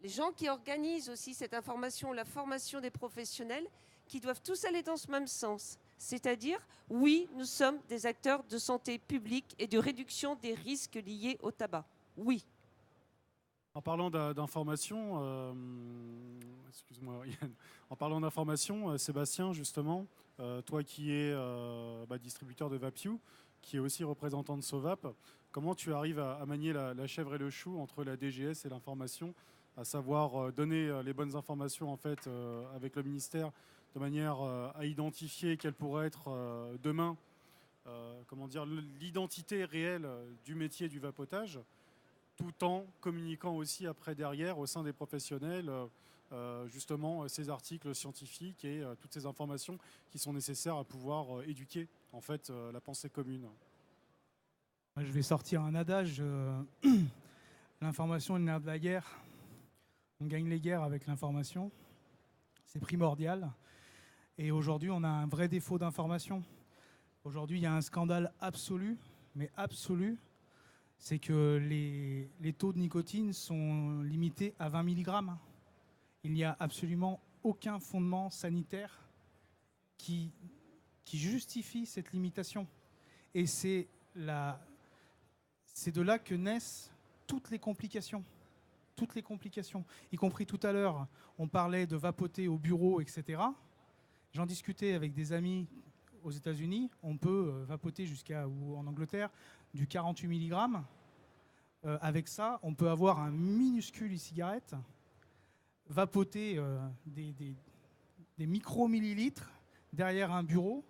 les gens qui organisent aussi cette information, la formation des professionnels, qui doivent tous aller dans ce même sens. C'est-à-dire, oui, nous sommes des acteurs de santé publique et de réduction des risques liés au tabac. Oui. En parlant d'information, excuse-moi, Yann. En parlant d'information, Sébastien, justement, toi qui es distributeur de Vapiou, qui est aussi représentant de Sovap, comment tu arrives à manier la chèvre et le chou entre la DGS et l'information, à savoir donner les bonnes informations en fait avec le ministère de manière à identifier quelle pourrait être demain l'identité réelle du métier du vapotage, tout en communiquant aussi après derrière au sein des professionnels justement ces articles scientifiques et toutes ces informations qui sont nécessaires à pouvoir éduquer en fait la pensée commune. Je vais sortir un adage. L'information est le nerf de la guerre. On gagne les guerres avec l'information. C'est primordial. Et aujourd'hui, on a un vrai défaut d'information. Aujourd'hui, il y a un scandale absolu, mais absolu. C'est que les taux de nicotine sont limités à 20 mg. Il n'y a absolument aucun fondement sanitaire qui justifie cette limitation. Et c'est de là que naissent toutes les complications. Toutes les complications. Y compris tout à l'heure, on parlait de vapoter au bureau, etc. J'en discutais avec des amis aux États-Unis. On peut vapoter ou en Angleterre, du 48 mg. Avec ça, on peut avoir un minuscule e-cigarette, vapoter des micro-millilitres derrière un bureau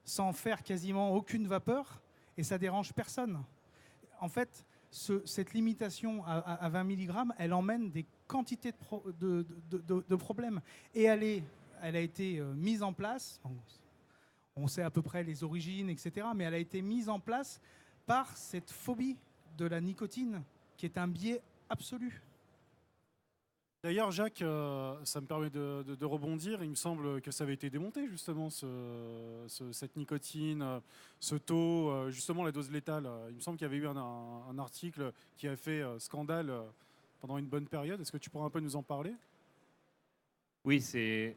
sans faire quasiment aucune vapeur, et ça dérange personne. En fait, cette limitation à 20 mg, elle emmène des quantités de problèmes. Et elle a été mise en place, on sait à peu près les origines, etc., mais elle a été mise en place par cette phobie de la nicotine, qui est un biais absolu. D'ailleurs, Jacques, ça me permet de rebondir. Il me semble que ça avait été démonté, justement, cette nicotine, ce taux, justement la dose létale. Il me semble qu'il y avait eu un article qui a fait scandale pendant une bonne période. Est-ce que tu pourrais un peu nous en parler ? Oui, c'est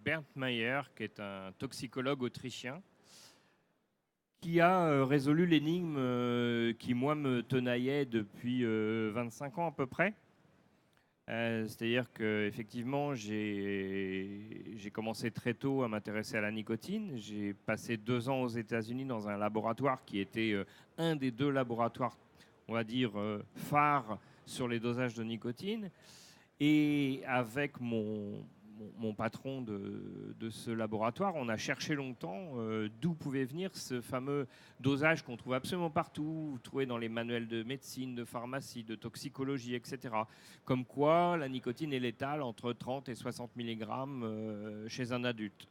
Bernd Meyer, qui est un toxicologue autrichien, qui a résolu l'énigme qui, moi, me tenaillait depuis 25 ans à peu près. C'est-à-dire qu'effectivement, j'ai commencé très tôt à m'intéresser à la nicotine. J'ai passé 2 ans aux États-Unis dans un laboratoire qui était un des 2 laboratoires, on va dire, phares sur les dosages de nicotine. Et avec mon patron de ce laboratoire, on a cherché longtemps d'où pouvait venir ce fameux dosage qu'on trouve absolument partout, vous trouvez dans les manuels de médecine, de pharmacie, de toxicologie, etc. Comme quoi la nicotine est létale entre 30 et 60 mg chez un adulte.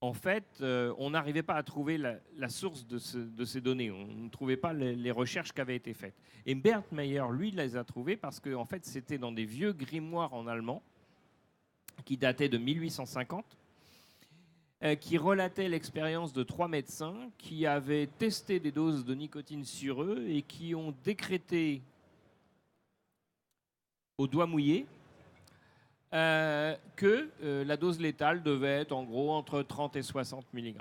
En fait, on n'arrivait pas à trouver la source de ces données. On ne trouvait pas les recherches qui avaient été faites. Et Bernd Meyer, lui, les a trouvées parce que en fait, c'était dans des vieux grimoires en allemand qui dataient de 1850, qui relataient l'expérience de 3 médecins qui avaient testé des doses de nicotine sur eux et qui ont décrété au doigt mouillé que la dose létale devait être en gros entre 30 et 60 mg.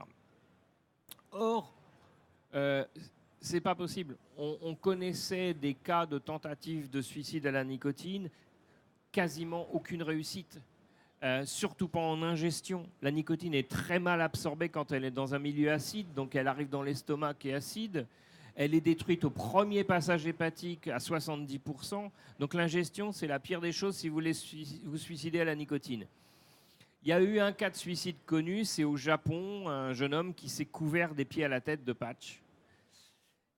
Or, c'est pas possible. On connaissait des cas de tentatives de suicide à la nicotine, quasiment aucune réussite. Surtout pas en ingestion. La nicotine est très mal absorbée quand elle est dans un milieu acide, donc elle arrive dans l'estomac qui est acide. Elle est détruite au premier passage hépatique à 70%. Donc l'ingestion, c'est la pire des choses si vous voulez vous suicider à la nicotine. Il y a eu un cas de suicide connu, c'est au Japon, un jeune homme qui s'est couvert des pieds à la tête de patch.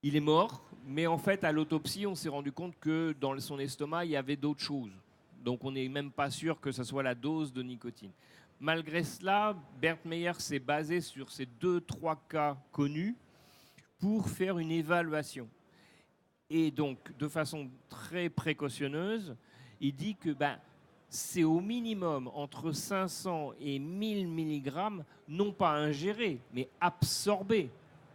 Il est mort, mais en fait, à l'autopsie, on s'est rendu compte que dans son estomac, il y avait d'autres choses. Donc on n'est même pas sûr que ce soit la dose de nicotine. Malgré cela, Bernd Meyer s'est basé sur ces 2-3 cas connus pour faire une évaluation. Et donc, de façon très précautionneuse, il dit que c'est au minimum entre 500 et 1000 mg, non pas ingéré, mais absorbé.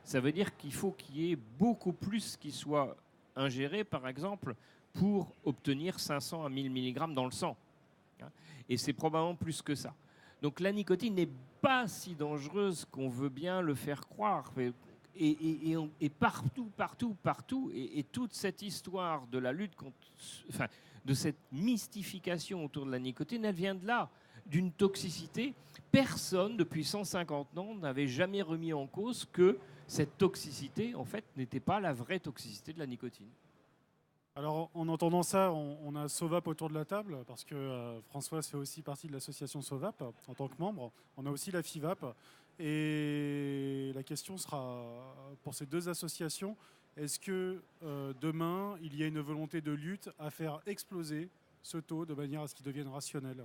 Ça veut dire qu'il faut qu'il y ait beaucoup plus qui soit ingéré, par exemple, pour obtenir 500 à 1000 mg dans le sang. Et c'est probablement plus que ça. Donc la nicotine n'est pas si dangereuse qu'on veut bien le faire croire. Et partout, et toute cette histoire de la lutte contre, de cette mystification autour de la nicotine, elle vient de là, d'une toxicité. Personne, depuis 150 ans, n'avait jamais remis en cause que cette toxicité, en fait, n'était pas la vraie toxicité de la nicotine. Alors, en entendant ça, on a Sovap autour de la table, parce que Françoise fait aussi partie de l'association Sovap en tant que membre. On a aussi la FIVAP. Et la question sera, pour ces 2 associations, est-ce que demain, il y a une volonté de lutte à faire exploser ce taux de manière à ce qu'il devienne rationnel ?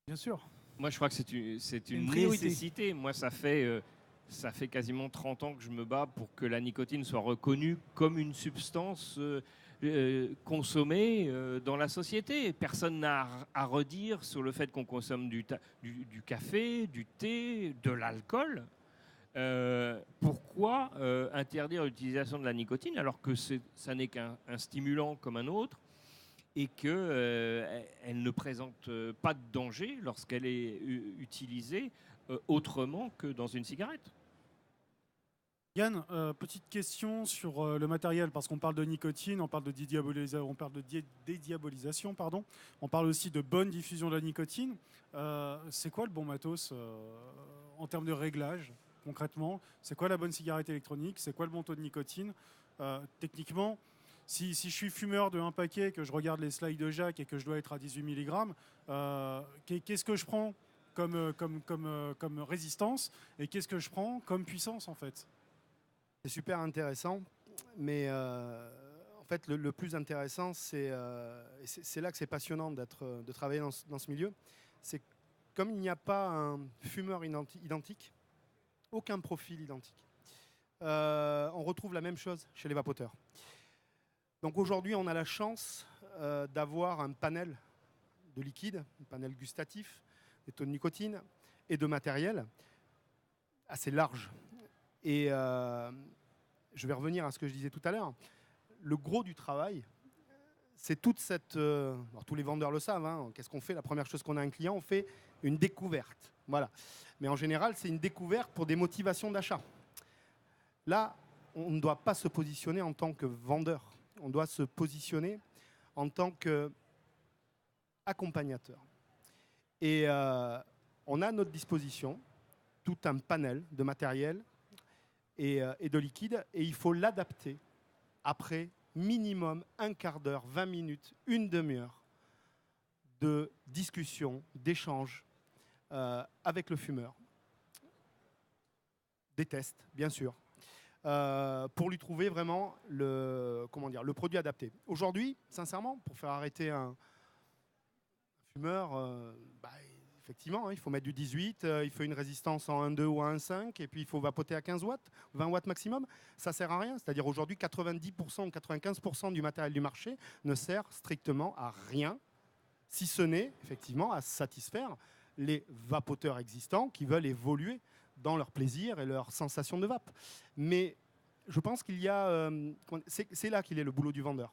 Bien sûr. Moi, je crois que c'est une nécessité. Moi, ça fait quasiment 30 ans que je me bats pour que la nicotine soit reconnue comme une substance consommée dans la société. Personne n'a à redire sur le fait qu'on consomme du café, du thé, de l'alcool. Pourquoi interdire l'utilisation de la nicotine alors que ça n'est qu'un stimulant comme un autre et qu'elle ne présente pas de danger lorsqu'elle est utilisée autrement que dans une cigarette? Yann, petite question sur le matériel, parce qu'on parle de nicotine, on parle de dédiabolisation, pardon. On parle aussi de bonne diffusion de la nicotine. C'est quoi le bon matos en termes de réglage, concrètement? C'est quoi la bonne cigarette électronique? C'est quoi le bon taux de nicotine? Techniquement, si je suis fumeur de un paquet, que je regarde les slides de Jacques et que je dois être à 18 mg, qu'est-ce que je prends comme résistance et qu'est-ce que je prends comme puissance, en fait? C'est super intéressant, mais en fait, le plus intéressant, c'est là que c'est passionnant de travailler dans ce milieu. C'est comme il n'y a pas un fumeur identique, aucun profil identique. On retrouve la même chose chez les vapoteurs. Donc aujourd'hui, on a la chance d'avoir un panel de liquide, un panel gustatif, des taux de nicotine et de matériel assez large. Et je vais revenir à ce que je disais tout à l'heure. Le gros du travail, c'est toute cette... alors tous les vendeurs le savent. Hein, qu'est-ce qu'on fait? La première chose qu'on a un client, on fait une découverte. Voilà. Mais en général, c'est une découverte pour des motivations d'achat. Là, on ne doit pas se positionner en tant que vendeur. On doit se positionner en tant qu'accompagnateur. Et on a à notre disposition tout un panel de matériel et de liquide, et il faut l'adapter après minimum un quart d'heure, 20 minutes, une demi-heure de discussion, d'échange avec le fumeur. Des tests, bien sûr, pour lui trouver vraiment le produit adapté. Aujourd'hui, sincèrement, pour faire arrêter un fumeur, effectivement, il faut mettre du 18, il faut une résistance en 1,2 ou en 1,5, et puis il faut vapoter à 15 watts, 20 watts maximum. Ça ne sert à rien. C'est-à-dire aujourd'hui, 90% ou 95% du matériel du marché ne sert strictement à rien, si ce n'est effectivement à satisfaire les vapoteurs existants qui veulent évoluer dans leur plaisir et leur sensation de vape. Mais je pense qu'il y a... c'est là qu'il est le boulot du vendeur.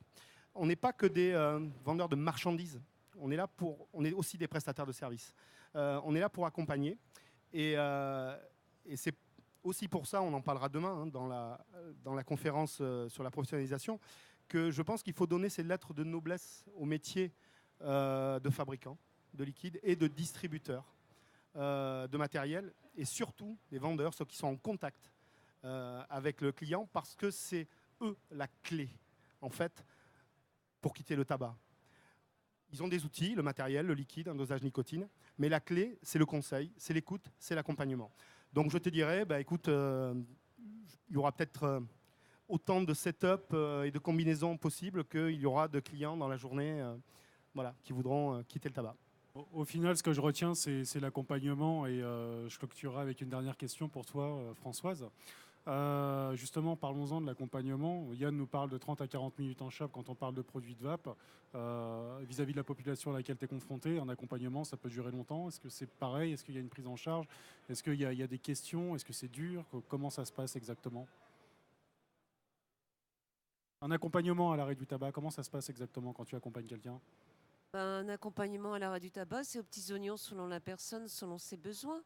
On n'est pas que des vendeurs de marchandises. On est aussi des prestataires de services. On est là pour accompagner. Et c'est aussi pour ça, on en parlera demain dans la conférence sur la professionnalisation, que je pense qu'il faut donner ces lettres de noblesse au métier de fabricant de liquide et de distributeur de matériel, et surtout les vendeurs, ceux qui sont en contact avec le client, parce que c'est eux la clé, en fait, pour quitter le tabac. Ils ont des outils, le matériel, le liquide, un dosage nicotine, mais la clé, c'est le conseil, c'est l'écoute, c'est l'accompagnement. Donc je te dirais, écoute, il y aura peut-être autant de setup et de combinaisons possibles qu'il y aura de clients dans la journée qui voudront quitter le tabac. Au final, ce que je retiens, c'est l'accompagnement, et je clôturerai avec une dernière question pour toi, Françoise. Justement, parlons-en de l'accompagnement. Yann nous parle de 30 à 40 minutes en shop quand on parle de produits de vape. Vis-à-vis de la population à laquelle tu es confronté, un accompagnement, ça peut durer longtemps. Est-ce que c'est pareil? Est-ce qu'il y a une prise en charge? Est-ce qu'il y a des questions? Est-ce que c'est dur? Comment ça se passe exactement? Un accompagnement à l'arrêt du tabac, comment ça se passe exactement quand tu accompagnes quelqu'un? Un accompagnement à l'arrêt du tabac, c'est aux petits oignons selon la personne, selon ses besoins.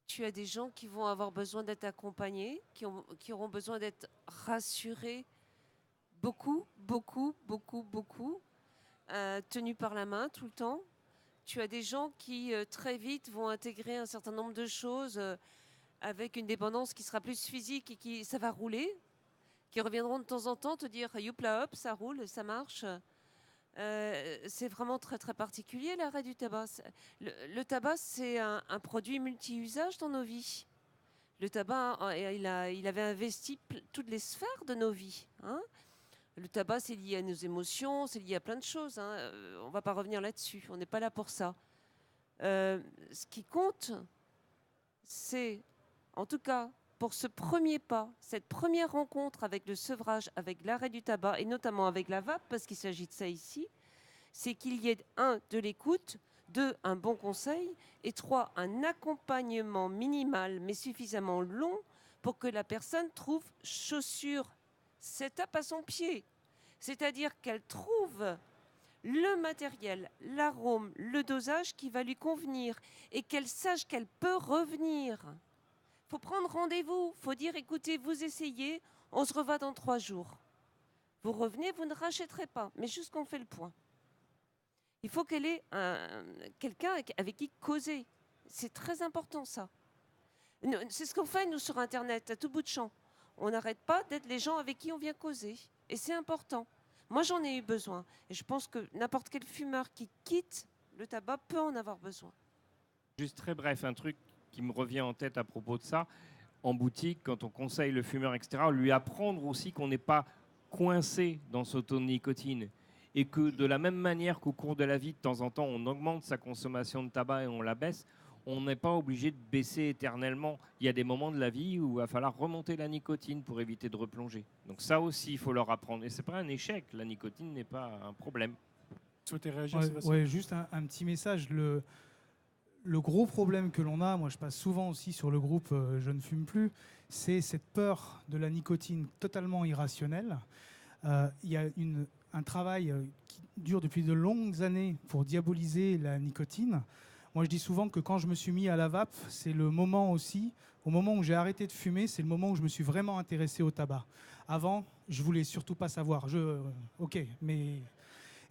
Tu as des gens qui vont avoir besoin d'être accompagnés, qui auront besoin d'être rassurés beaucoup, tenus par la main tout le temps. Tu as des gens qui très vite vont intégrer un certain nombre de choses avec une dépendance qui sera plus physique et qui ça va rouler, qui reviendront de temps en temps te dire youpla hop, ça roule, ça marche. C'est vraiment très très particulier l'arrêt du tabac. Le tabac, c'est un produit multi-usage dans nos vies. Le tabac, il avait investi toutes les sphères de nos vies. Hein. Le tabac, c'est lié à nos émotions, c'est lié à plein de choses. Hein. On ne va pas revenir là-dessus, on n'est pas là pour ça. Ce qui compte, c'est, en tout cas, pour ce premier pas, cette première rencontre avec le sevrage, avec l'arrêt du tabac et notamment avec la vape, parce qu'il s'agit de ça ici, c'est qu'il y ait de l'écoute, un bon conseil et un accompagnement minimal mais suffisamment long pour que la personne trouve chaussure setup à son pied. C'est-à-dire qu'elle trouve le matériel, l'arôme, le dosage qui va lui convenir et qu'elle sache qu'elle peut revenir. Il faut prendre rendez-vous, il faut dire écoutez, vous essayez, on se revoit dans 3 jours. Vous revenez, vous ne rachèterez pas, mais juste qu'on fait le point. Il faut qu'elle ait quelqu'un avec qui causer. C'est très important ça. C'est ce qu'on fait nous sur Internet, à tout bout de champ. On n'arrête pas d'être les gens avec qui on vient causer. Et c'est important. Moi j'en ai eu besoin. Et je pense que n'importe quel fumeur qui quitte le tabac peut en avoir besoin. Juste très bref, un truc qui me revient en tête à propos de ça. En boutique, quand on conseille le fumeur, etc., lui apprendre aussi qu'on n'est pas coincé dans ce taux de nicotine. Et que de la même manière qu'au cours de la vie, de temps en temps, on augmente sa consommation de tabac et on la baisse, on n'est pas obligé de baisser éternellement. Il y a des moments de la vie où il va falloir remonter la nicotine pour éviter de replonger. Donc ça aussi, il faut leur apprendre. Et ce n'est pas un échec, la nicotine n'est pas un problème. Vous souhaitez réagir, Ouais, Sébastien ? ouais, juste un petit message. Le gros problème que l'on a, moi je passe souvent aussi sur le groupe Je ne fume plus, c'est cette peur de la nicotine totalement irrationnelle. Il y a un travail qui dure depuis de longues années pour diaboliser la nicotine. Moi, je dis souvent que quand je me suis mis à la vape, c'est le moment aussi, au moment où j'ai arrêté de fumer, c'est le moment où je me suis vraiment intéressé au tabac. Avant, je voulais surtout pas savoir.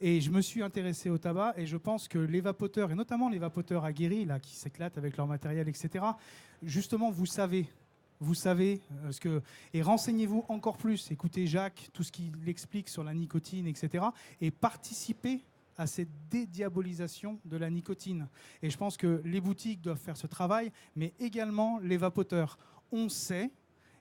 Et je me suis intéressé au tabac et je pense que les vapoteurs, et notamment les vapoteurs aguerris, là, qui s'éclatent avec leur matériel, etc., justement, vous savez et renseignez-vous encore plus. Écoutez Jacques, tout ce qu'il explique sur la nicotine, etc., et participez à cette dédiabolisation de la nicotine. Et je pense que les boutiques doivent faire ce travail, mais également les vapoteurs. On sait,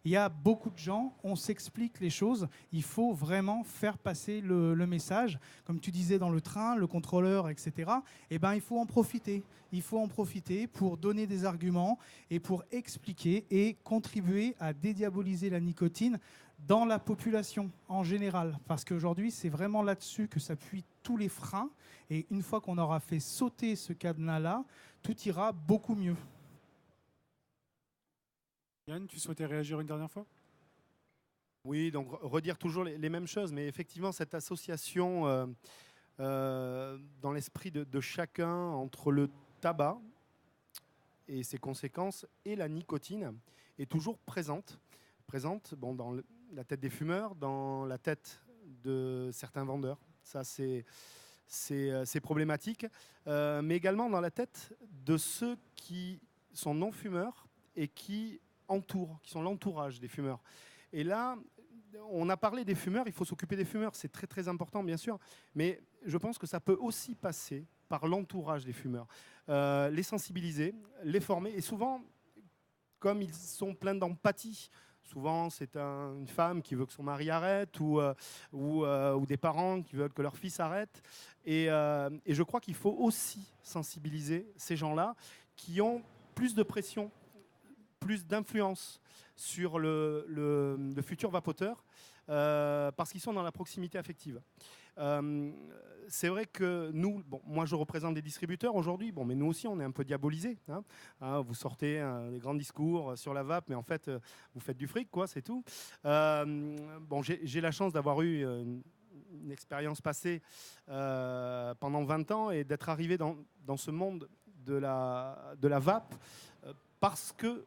il y a beaucoup de gens, on s'explique les choses, il faut vraiment faire passer le message. Comme tu disais dans le train, le contrôleur, etc., eh ben, il faut en profiter. Il faut en profiter pour donner des arguments et pour expliquer et contribuer à dédiaboliser la nicotine dans la population en général. Parce qu'aujourd'hui, c'est vraiment là-dessus que s'appuient tous les freins. Et une fois qu'on aura fait sauter ce cadenas-là, tout ira beaucoup mieux. Yann, tu souhaitais réagir une dernière fois ? Oui, donc redire toujours les mêmes choses, mais effectivement, cette association dans l'esprit de chacun entre le tabac et ses conséquences et la nicotine est toujours présente dans la tête des fumeurs, dans la tête de certains vendeurs. Ça, c'est problématique, mais également dans la tête de ceux qui sont non-fumeurs et qui sont l'entourage des fumeurs. Et là, on a parlé des fumeurs, il faut s'occuper des fumeurs, c'est très très important bien sûr, mais je pense que ça peut aussi passer par l'entourage des fumeurs. Les sensibiliser, les former, et souvent, comme ils sont pleins d'empathie, souvent c'est une femme qui veut que son mari arrête ou des parents qui veulent que leur fils arrête, et je crois qu'il faut aussi sensibiliser ces gens-là qui ont plus de pression, plus d'influence sur le futur vapoteur parce qu'ils sont dans la proximité affective. C'est vrai que nous, moi je représente des distributeurs aujourd'hui, mais nous aussi on est un peu diabolisés. Vous sortez des grands discours sur la vape, mais en fait vous faites du fric, quoi, c'est tout. J'ai la chance d'avoir eu une expérience passée pendant 20 ans et d'être arrivé dans ce monde de la vape parce que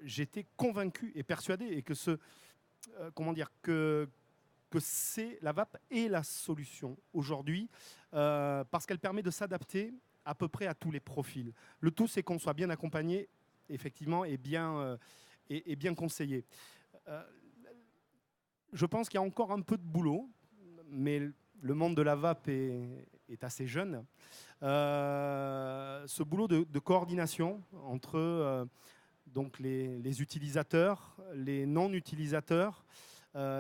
j'étais convaincu et persuadé et que c'est la vape est la solution aujourd'hui parce qu'elle permet de s'adapter à peu près à tous les profils. Le tout, c'est qu'on soit bien accompagné, effectivement, et bien conseillé. Je pense qu'il y a encore un peu de boulot, mais le monde de la vape est assez jeune. Ce boulot de coordination entre donc les utilisateurs, les non-utilisateurs,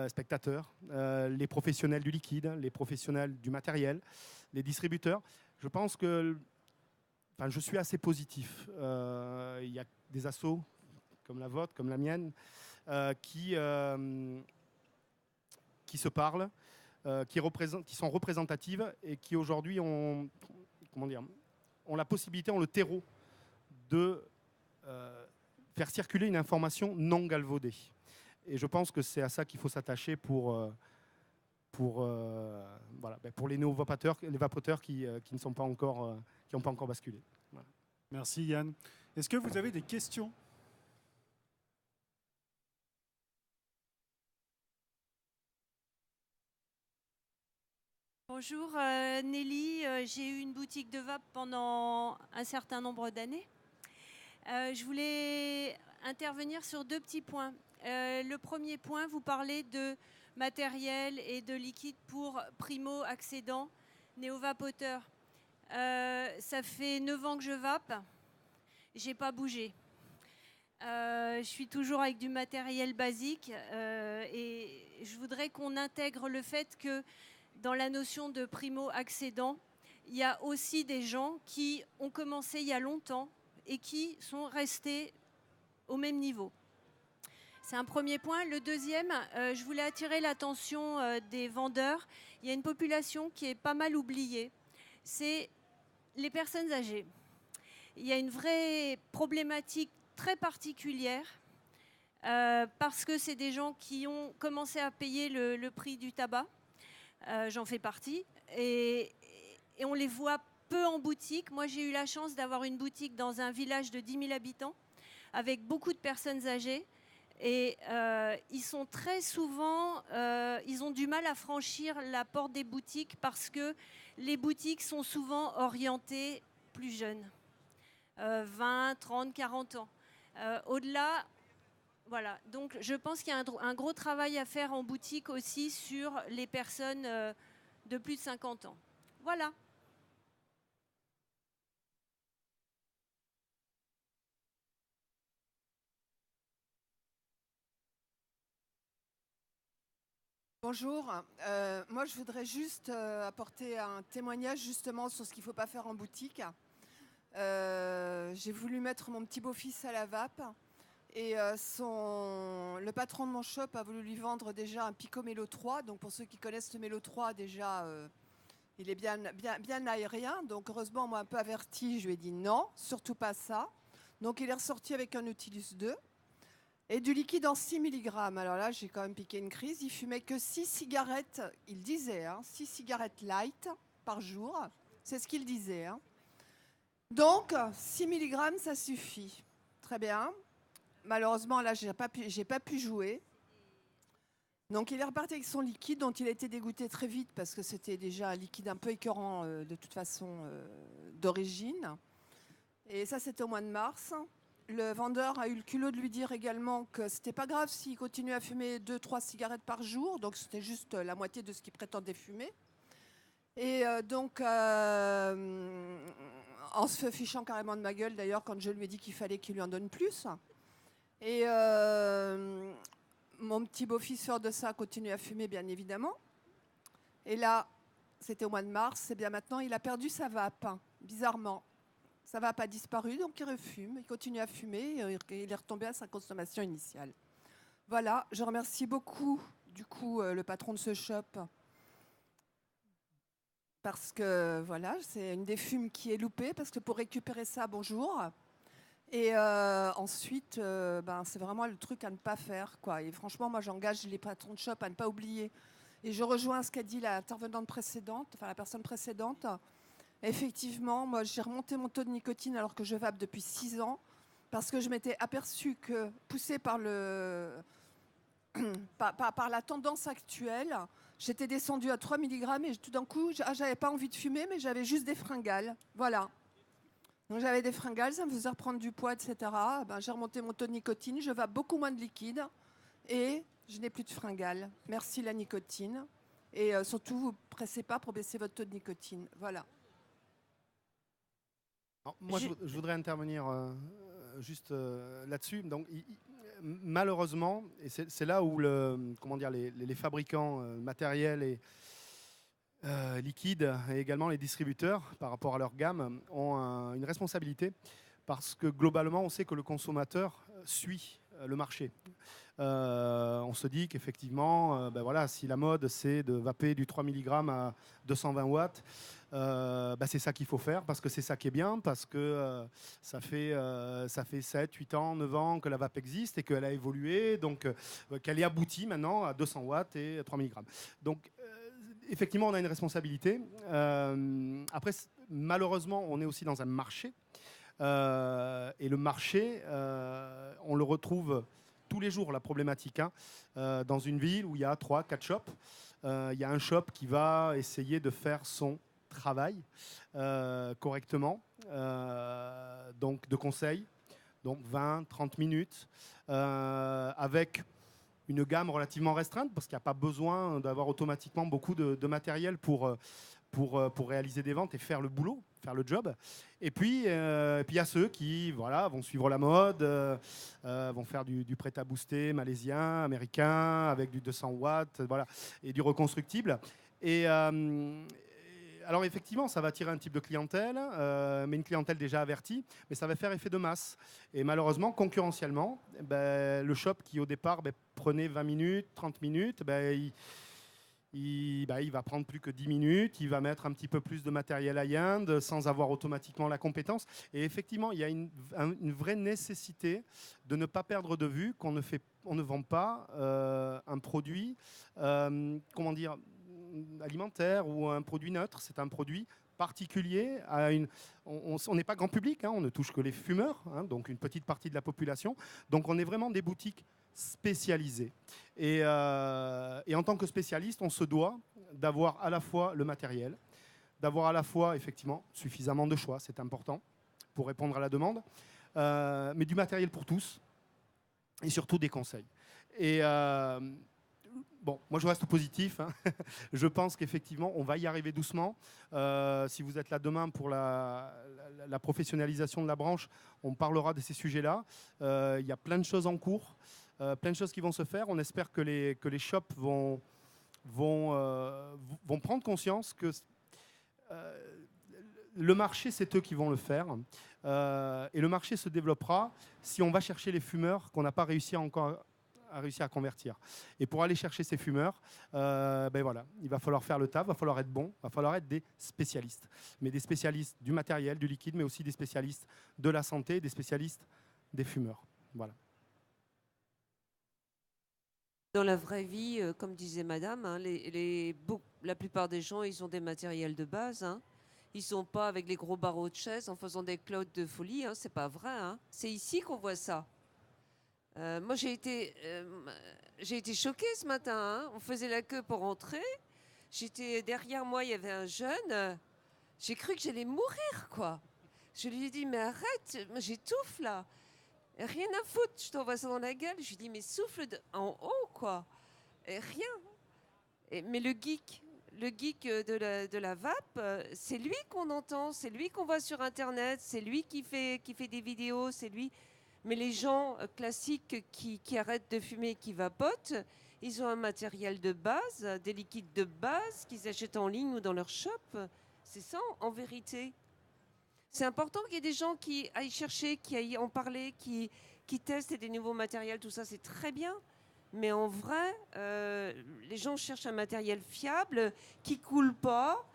spectateurs, les professionnels du liquide, les professionnels du matériel, les distributeurs. Je pense que je suis assez positif. Il y a des assos comme la vôtre, comme la mienne, qui se parlent, qui sont représentatives et qui aujourd'hui ont la possibilité, ont le terreau de faire circuler une information non galvaudée. Et je pense que c'est à ça qu'il faut s'attacher pour les nouveaux vapoteurs qui n'ont pas encore basculé. Voilà. Merci Yann. Est-ce que vous avez des questions ? Bonjour Nelly, j'ai eu une boutique de vape pendant un certain nombre d'années. Je voulais intervenir sur 2 petits points. Le premier point, vous parlez de matériel et de liquide pour primo-accédants, néo-vapoteurs. Ça fait 9 ans que je vape, j'ai pas bougé. Je suis toujours avec du matériel basique et je voudrais qu'on intègre le fait que dans la notion de primo-accédant, il y a aussi des gens qui ont commencé il y a longtemps et qui sont restés au même niveau. C'est un premier point. Le deuxième, je voulais attirer l'attention des vendeurs. Il y a une population qui est pas mal oubliée. C'est les personnes âgées. Il y a une vraie problématique très particulière parce que c'est des gens qui ont commencé à payer le prix du tabac. J'en fais partie. Et on les voit peu en boutique. Moi, j'ai eu la chance d'avoir une boutique dans un village de 10 000 habitants avec beaucoup de personnes âgées. Et ils sont très souvent, ils ont du mal à franchir la porte des boutiques parce que les boutiques sont souvent orientées plus jeunes, 20, 30, 40 ans. Au-delà, voilà. Donc je pense qu'il y a un gros travail à faire en boutique aussi sur les personnes de plus de 50 ans. Voilà. Bonjour, moi je voudrais juste apporter un témoignage justement sur ce qu'il ne faut pas faire en boutique. J'ai voulu mettre mon petit beau-fils à la vape et le patron de mon shop a voulu lui vendre déjà un Pico Mélo 3. Donc pour ceux qui connaissent le Mélo 3 déjà, il est bien aérien. Donc heureusement on m'a un peu averti, je lui ai dit non, surtout pas ça. Donc il est ressorti avec un Nautilus 2. Et du liquide en 6 mg. Alors là, j'ai quand même piqué une crise. Il fumait que 6 cigarettes, il disait, 6 cigarettes light par jour. C'est ce qu'il disait. Donc, 6 mg, ça suffit. Très bien. Malheureusement, là, j'ai pas pu jouer. Donc, il est reparti avec son liquide, dont il a été dégoûté très vite parce que c'était déjà un liquide un peu écœurant de toute façon d'origine. Et ça, c'était au mois de mars. Le vendeur a eu le culot de lui dire également que c'était pas grave s'il continuait à fumer 2-3 cigarettes par jour, donc c'était juste la moitié de ce qu'il prétendait fumer. Et donc, en se fichant carrément de ma gueule d'ailleurs, quand je lui ai dit qu'il fallait qu'il lui en donne plus. Et mon petit beau-fils sort de ça, continue à fumer bien évidemment. Et là, c'était au mois de mars, et bien maintenant il a perdu sa vape, bizarrement. Ça va pas disparu, donc il refume, il continue à fumer et il est retombé à sa consommation initiale. Voilà, je remercie beaucoup du coup le patron de ce shop parce que voilà, c'est une des fumes qui est loupée parce que pour récupérer ça, bonjour. Et ensuite, c'est vraiment le truc à ne pas faire, quoi. Et franchement, moi j'engage les patrons de shop à ne pas oublier. Et je rejoins ce qu'a dit l'intervenante précédente, enfin la personne précédente. Effectivement, moi j'ai remonté mon taux de nicotine alors que je vape depuis 6 ans parce que je m'étais aperçue que, poussée par la tendance actuelle, j'étais descendue à 3 mg et tout d'un coup, j'avais pas envie de fumer, mais j'avais juste des fringales. Voilà. Donc j'avais des fringales, ça me faisait reprendre du poids, etc. J'ai remonté mon taux de nicotine, je vape beaucoup moins de liquide et je n'ai plus de fringales. Merci la nicotine. Et surtout, vous ne pressez pas pour baisser votre taux de nicotine. Voilà. Alors, moi, je voudrais intervenir juste là-dessus. Donc, malheureusement, et c'est là où les fabricants matériels et liquides et également les distributeurs, par rapport à leur gamme, ont une responsabilité parce que globalement, on sait que le consommateur suit le marché. On se dit qu'effectivement, voilà, si la mode c'est de vaper du 3 mg à 220 watts, c'est ça qu'il faut faire parce que c'est ça qui est bien, parce que ça fait 7, 8 ans, 9 ans que la vape existe et qu'elle a évolué, donc qu'elle est aboutie maintenant à 200 watts et 3 mg. Donc effectivement, on a une responsabilité. Après, malheureusement, on est aussi dans un marché. Et le marché, on le retrouve tous les jours, la problématique. Dans une ville où il y a 3, 4 shops, il y a un shop qui va essayer de faire son travail correctement, donc de conseil, donc 20, 30 minutes, avec une gamme relativement restreinte, parce qu'il n'y a pas besoin d'avoir automatiquement beaucoup de matériel pour réaliser des ventes et faire le boulot, faire le job. Et puis il y a ceux qui vont suivre la mode, vont faire du prêt à booster malaisien, américain, avec du 200 watts, et du reconstructible. Alors effectivement, ça va attirer un type de clientèle, mais une clientèle déjà avertie, mais ça va faire effet de masse. Et malheureusement, concurrentiellement, le shop qui au départ prenait 20 minutes, 30 minutes, il va prendre plus que 10 minutes, il va mettre un petit peu plus de matériel high-end sans avoir automatiquement la compétence. Et effectivement, il y a une vraie nécessité de ne pas perdre de vue qu'on ne vend pas un produit, alimentaire ou un produit neutre. C'est un produit particulier. On n'est pas grand public, on ne touche que les fumeurs, donc une petite partie de la population. Donc on est vraiment des boutiques spécialisées. Et en tant que spécialiste, on se doit d'avoir à la fois le matériel, d'avoir à la fois effectivement suffisamment de choix, c'est important pour répondre à la demande, mais du matériel pour tous et surtout des conseils. Et bon, moi je reste positif. Je pense qu'effectivement, on va y arriver doucement. Si vous êtes là demain pour la professionnalisation de la branche, on parlera de ces sujets-là. Il y a plein de choses en cours, plein de choses qui vont se faire. On espère que les shops vont prendre conscience que le marché, c'est eux qui vont le faire. Et le marché se développera si on va chercher les fumeurs qu'on n'a pas réussi à convertir. Et pour aller chercher ces fumeurs, il va falloir faire le taf, il va falloir être bon, il va falloir être des spécialistes. Mais des spécialistes du matériel, du liquide, mais aussi des spécialistes de la santé, des spécialistes des fumeurs. Voilà. Dans la vraie vie, comme disait madame, la plupart des gens, ils ont des matériels de base. Ils ne sont pas avec les gros barreaux de chaise en faisant des clottes de folie. C'est pas vrai. C'est ici qu'on voit ça. Moi, j'ai été choquée ce matin. On faisait la queue pour rentrer. Derrière moi, il y avait un jeune. J'ai cru que j'allais mourir, quoi. Je lui ai dit, mais arrête, j'étouffe là. Rien à foutre, je t'envoie ça dans la gueule. Je lui ai dit, mais souffle en haut, quoi. Et rien. Mais le geek de la vape, c'est lui qu'on entend, c'est lui qu'on voit sur Internet, c'est lui qui fait des vidéos, c'est lui. Mais les gens classiques qui arrêtent de fumer, qui vapotent, ils ont un matériel de base, des liquides de base qu'ils achètent en ligne ou dans leur shop. C'est ça, en vérité. C'est important qu'il y ait des gens qui aillent chercher, qui aillent en parler, qui testent des nouveaux matériels, tout ça, c'est très bien. Mais en vrai, les gens cherchent un matériel fiable, qui coule pas,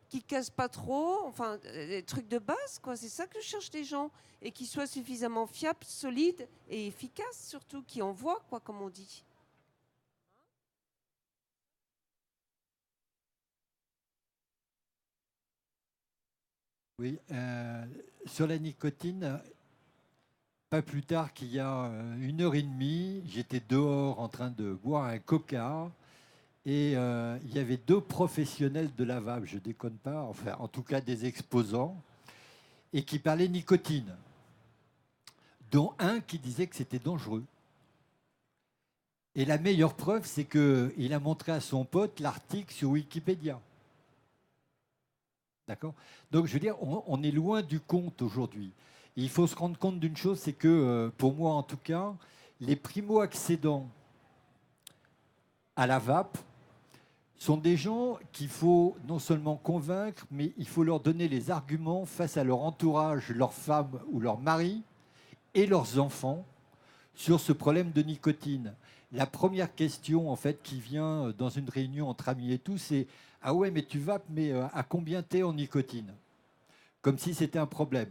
qui casse pas trop, enfin, des trucs de base, quoi. C'est ça que cherchent les gens. Et qui soit suffisamment fiable, solide et efficace, surtout, qui envoie, quoi, comme on dit. Oui, sur la nicotine, pas plus tard qu'il y a 1h30, j'étais dehors en train de boire un coca et il y avait 2 professionnels de la vape, je déconne pas, enfin en tout cas des exposants, et qui parlaient nicotine, dont un qui disait que c'était dangereux. Et la meilleure preuve, c'est qu'il a montré à son pote l'article sur Wikipédia. D'accord ? Donc, je veux dire, on est loin du compte aujourd'hui. Et il faut se rendre compte d'une chose, c'est que, pour moi en tout cas, les primo-accédants à la vape sont des gens qu'il faut non seulement convaincre, mais il faut leur donner les arguments face à leur entourage, leur femme ou leur mari et leurs enfants sur ce problème de nicotine. La première question en fait qui vient dans une réunion entre amis et tout, c'est ah ouais mais tu vapes, mais à combien t'es en nicotine? Comme si c'était un problème.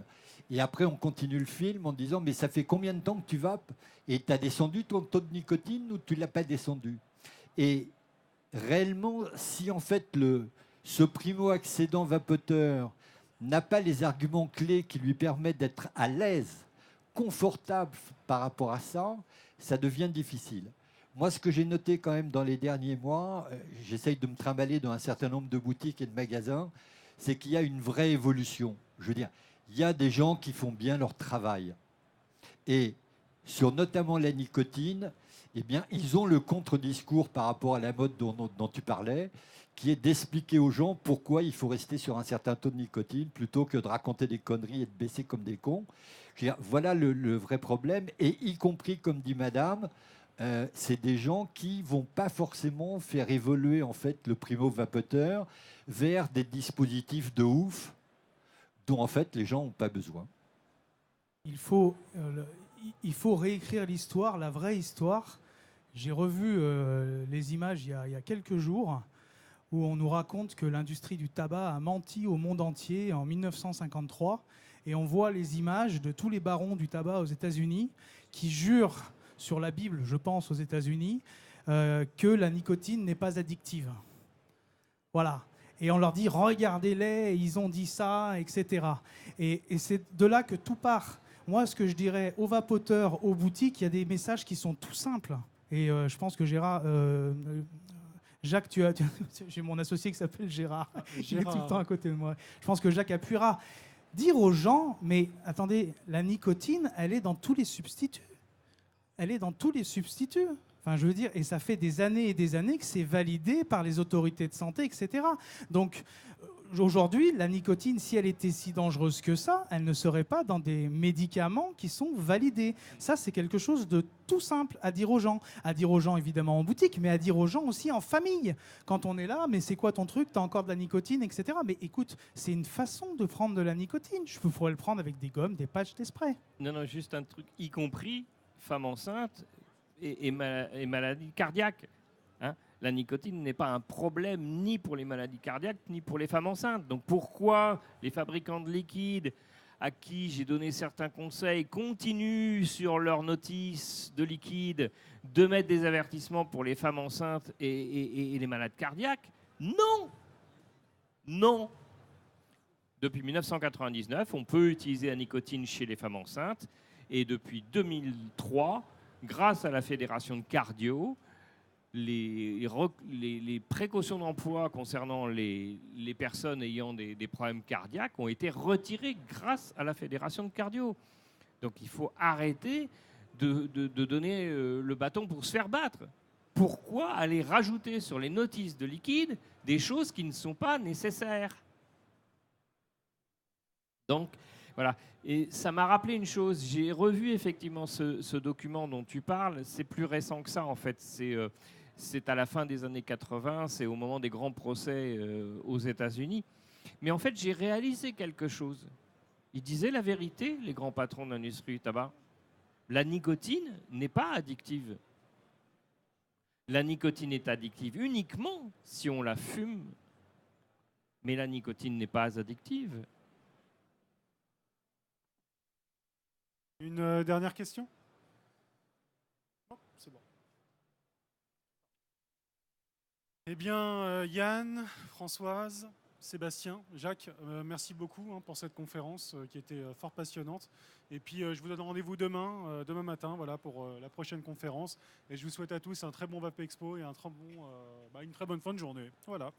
Et après on continue le film en disant mais ça fait combien de temps que tu vapes et tu as descendu ton taux de nicotine ou tu l'as pas descendu? Et réellement, si en fait ce primo-accédant vapoteur n'a pas les arguments clés qui lui permettent d'être à l'aise, confortable par rapport à ça, ça devient difficile. Moi, ce que j'ai noté quand même dans les derniers mois, j'essaye de me trimballer dans un certain nombre de boutiques et de magasins, c'est qu'il y a une vraie évolution. Je veux dire, il y a des gens qui font bien leur travail. Et sur notamment la nicotine, eh bien, ils ont le contre-discours par rapport à la mode dont tu parlais, qui est d'expliquer aux gens pourquoi il faut rester sur un certain taux de nicotine plutôt que de raconter des conneries et de baisser comme des cons. Je veux dire, voilà le vrai problème. Et y compris, comme dit madame, c'est des gens qui vont pas forcément faire évoluer en fait le primo-vapoteur vers des dispositifs de ouf dont en fait les gens n'ont pas besoin. Il faut réécrire l'histoire, la vraie histoire. J'ai revu les images il y a quelques jours où on nous raconte que l'industrie du tabac a menti au monde entier en 1953. Et on voit les images de tous les barons du tabac aux États-Unis qui jurent sur la Bible, je pense, aux États-Unis, que la nicotine n'est pas addictive. Voilà. Et on leur dit, regardez-les, ils ont dit ça, etc. Et c'est de là que tout part. Moi, ce que je dirais aux vapoteurs, aux boutiques, il y a des messages qui sont tout simples. Et je pense que Gérard... Jacques, j'ai mon associé qui s'appelle Gérard. Il est tout le temps à côté de moi. Je pense que Jacques appuiera. Dire aux gens, mais attendez, la nicotine, elle est dans tous les substituts. Elle est dans tous les substituts. Enfin, je veux dire, et ça fait des années et des années que c'est validé par les autorités de santé, etc. Donc, aujourd'hui, la nicotine, si elle était si dangereuse que ça, elle ne serait pas dans des médicaments qui sont validés. Ça, c'est quelque chose de tout simple à dire aux gens. À dire aux gens, évidemment, en boutique, mais à dire aux gens aussi en famille. Quand on est là, mais c'est quoi ton truc? T'as encore de la nicotine, etc. Mais écoute, c'est une façon de prendre de la nicotine. Je pourrais le prendre avec des gommes, des patchs, des sprays. Non, juste un truc, y compris femmes enceintes et maladies cardiaques. Hein, la nicotine n'est pas un problème ni pour les maladies cardiaques ni pour les femmes enceintes. Donc pourquoi les fabricants de liquides à qui j'ai donné certains conseils continuent sur leur notice de liquide de mettre des avertissements pour les femmes enceintes et les malades cardiaques? Non. Non. Depuis 1999, on peut utiliser la nicotine chez les femmes enceintes. Et depuis 2003, grâce à la Fédération de cardio, les précautions d'emploi concernant les personnes ayant des problèmes cardiaques ont été retirées grâce à la Fédération de cardio. Donc il faut arrêter de donner le bâton pour se faire battre. Pourquoi aller rajouter sur les notices de liquide des choses qui ne sont pas nécessaires? Donc voilà. Et ça m'a rappelé une chose. J'ai revu effectivement ce document dont tu parles. C'est plus récent que ça en fait. C'est à la fin des années 80, c'est au moment des grands procès aux États-Unis. Mais en fait, j'ai réalisé quelque chose. Ils disaient la vérité, les grands patrons de l'industrie du tabac. La nicotine n'est pas addictive. La nicotine est addictive uniquement si on la fume. Mais la nicotine n'est pas addictive. Une dernière question? Non, c'est bon. Eh bien, Yann, Françoise, Sébastien, Jacques, merci beaucoup pour cette conférence qui était fort passionnante. Et puis, je vous donne rendez-vous demain matin, voilà, pour la prochaine conférence. Et je vous souhaite à tous un très bon Vape Expo et une très bonne fin de journée. Voilà.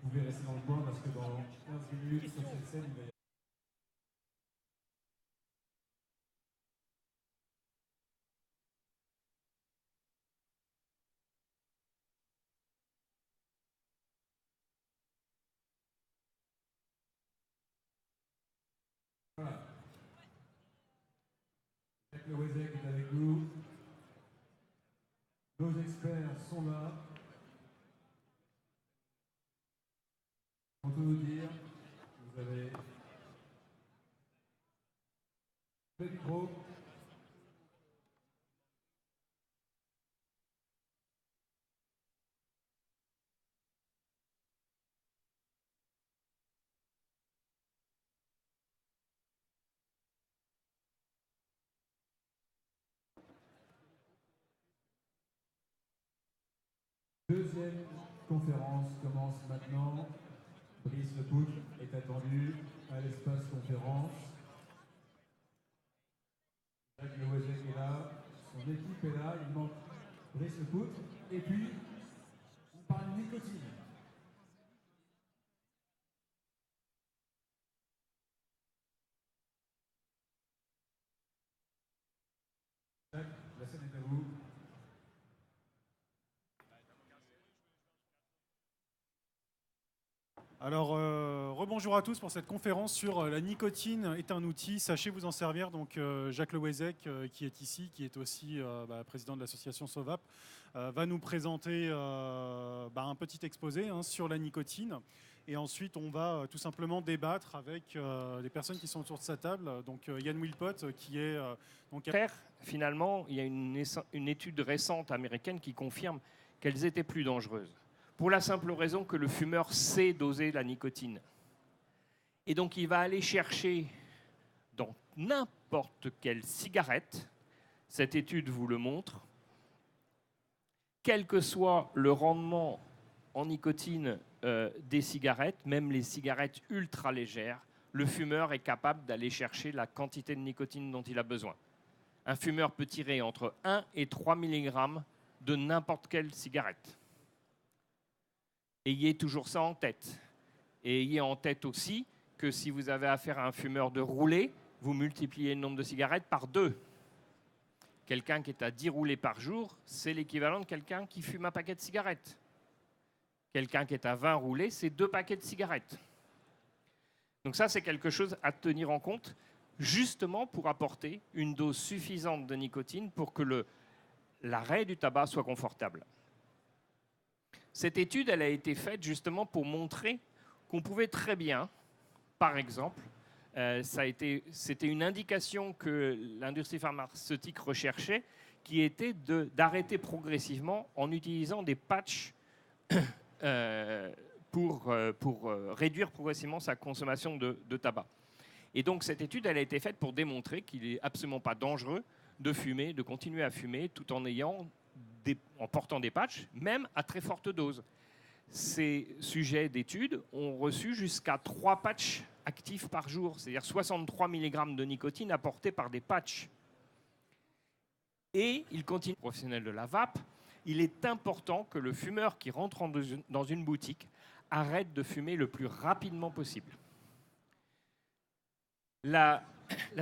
Vous pouvez rester dans le coin parce que dans 15 minutes, sur cette scène, il va y avoir Jacques Le Wezek est avec nous. experts sont là. Pour tout vous dire, vous avez le micro. Deuxième conférence commence maintenant. Brice Lepoutre est attendu à l'espace conférence. Jacques Lewezek est là, son équipe est là, il manque Brice Lepoutre. Et puis, on parle nicotine. Jacques, la scène est à vous. Alors, rebonjour à tous pour cette conférence sur la nicotine est un outil, sachez vous en servir. Donc, Jacques Lewezek, qui est ici, qui est aussi président de l'association SOVAP, va nous présenter un petit exposé sur la nicotine. Et ensuite, on va tout simplement débattre avec les personnes qui sont autour de sa table. Donc, Yann Wilpott, qui est... Finalement, il y a une étude récente américaine qui confirme qu'elles étaient plus dangereuses. Pour la simple raison que le fumeur sait doser la nicotine. Et donc, il va aller chercher dans n'importe quelle cigarette, cette étude vous le montre, quel que soit le rendement en nicotine des cigarettes, même les cigarettes ultra légères, le fumeur est capable d'aller chercher la quantité de nicotine dont il a besoin. Un fumeur peut tirer entre 1 et 3 mg de n'importe quelle cigarette. Ayez toujours ça en tête. Et ayez en tête aussi que si vous avez affaire à un fumeur de roulé, vous multipliez le nombre de cigarettes par 2. Quelqu'un qui est à 10 roulés par jour, c'est l'équivalent de quelqu'un qui fume un paquet de cigarettes. Quelqu'un qui est à 20 roulés, c'est 2 paquets de cigarettes. Donc ça, c'est quelque chose à tenir en compte, justement pour apporter une dose suffisante de nicotine pour que l'arrêt du tabac soit confortable. Cette étude, elle a été faite justement pour montrer qu'on pouvait très bien, par exemple, c'était une indication que l'industrie pharmaceutique recherchait, qui était d'arrêter progressivement en utilisant des patchs pour réduire progressivement sa consommation de tabac. Et donc cette étude, elle a été faite pour démontrer qu'il n'est absolument pas dangereux de fumer, de continuer à fumer tout en en portant des patchs, même à très forte dose. Ces sujets d'études ont reçu jusqu'à 3 patchs actifs par jour, c'est-à-dire 63 mg de nicotine apportés par des patchs. Et il continue, professionnel de la vape, il est important que le fumeur qui rentre dans une boutique arrête de fumer le plus rapidement possible. La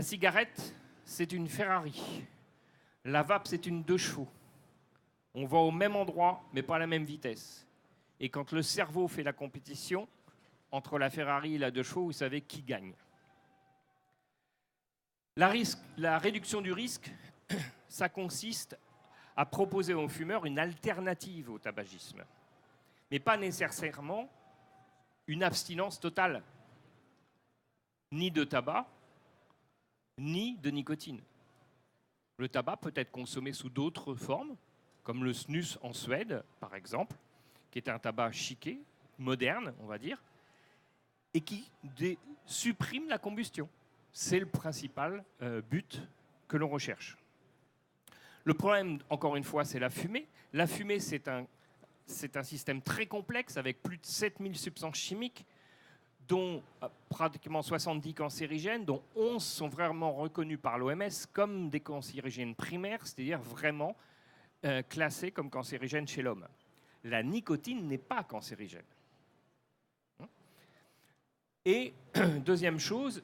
cigarette, c'est une Ferrari. La vape, c'est une 2 chevaux. On va au même endroit, mais pas à la même vitesse. Et quand le cerveau fait la compétition entre la Ferrari et la 2 chevaux, vous savez qui gagne. La réduction du risque, ça consiste à proposer aux fumeurs une alternative au tabagisme, mais pas nécessairement une abstinence totale, ni de tabac, ni de nicotine. Le tabac peut être consommé sous d'autres formes, comme le snus en Suède, par exemple, qui est un tabac chiqué, moderne, on va dire, et qui supprime la combustion. C'est le principal but que l'on recherche. Le problème, encore une fois, c'est la fumée. La fumée, c'est un système très complexe, avec plus de 7000 substances chimiques, dont pratiquement 70 cancérigènes, dont 11 sont vraiment reconnus par l'OMS comme des cancérigènes primaires, c'est-à-dire vraiment classés comme cancérigènes chez l'homme. La nicotine n'est pas cancérigène. Et deuxième chose,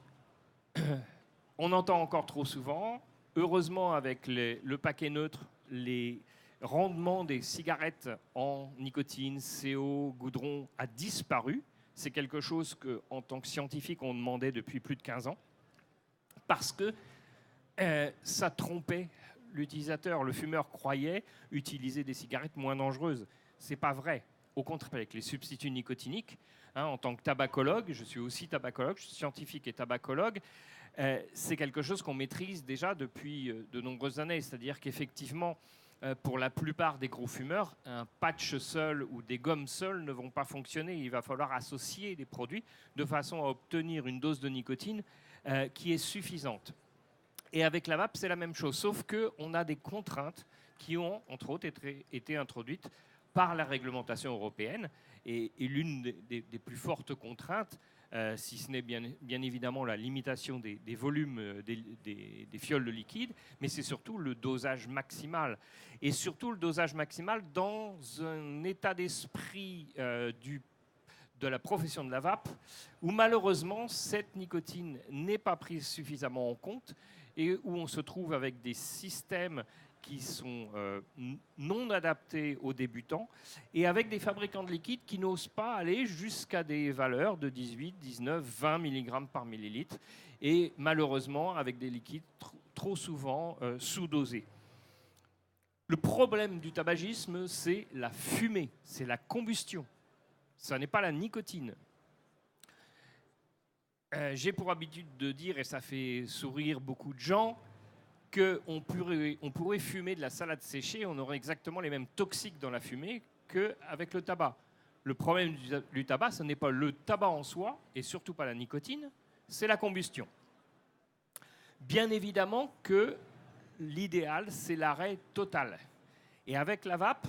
on entend encore trop souvent, heureusement avec le paquet neutre, les rendements des cigarettes en nicotine, CO, goudron a disparu. C'est quelque chose qu'en tant que scientifique, on demandait depuis plus de 15 ans, parce que ça trompait l'utilisateur, le fumeur croyait utiliser des cigarettes moins dangereuses. Ce n'est pas vrai. Au contraire, avec les substituts nicotiniques, en tant que tabacologue, je suis aussi tabacologue, je suis scientifique et tabacologue, c'est quelque chose qu'on maîtrise déjà depuis de nombreuses années. C'est-à-dire qu'effectivement, pour la plupart des gros fumeurs, un patch seul ou des gommes seules ne vont pas fonctionner. Il va falloir associer les produits de façon à obtenir une dose de nicotine qui est suffisante. Et avec la vape, c'est la même chose, sauf qu'on a des contraintes qui ont, entre autres, été introduites par la réglementation européenne. Et l'une des plus fortes contraintes, si ce n'est bien évidemment la limitation des volumes des fioles de liquide, mais c'est surtout le dosage maximal. Et surtout le dosage maximal dans un état d'esprit de la profession de la vape, où malheureusement cette nicotine n'est pas prise suffisamment en compte et où on se trouve avec des systèmes qui sont non adaptés aux débutants et avec des fabricants de liquides qui n'osent pas aller jusqu'à des valeurs de 18, 19, 20 mg par millilitre et malheureusement avec des liquides trop souvent sous-dosés. Le problème du tabagisme, c'est la fumée, c'est la combustion. Ça n'est pas la nicotine. J'ai pour habitude de dire, et ça fait sourire beaucoup de gens, qu'on pourrait fumer de la salade séchée, on aurait exactement les mêmes toxiques dans la fumée qu'avec le tabac. Le problème du tabac, ce n'est pas le tabac en soi, et surtout pas la nicotine, c'est la combustion. Bien évidemment que l'idéal, c'est l'arrêt total. Et avec la vape,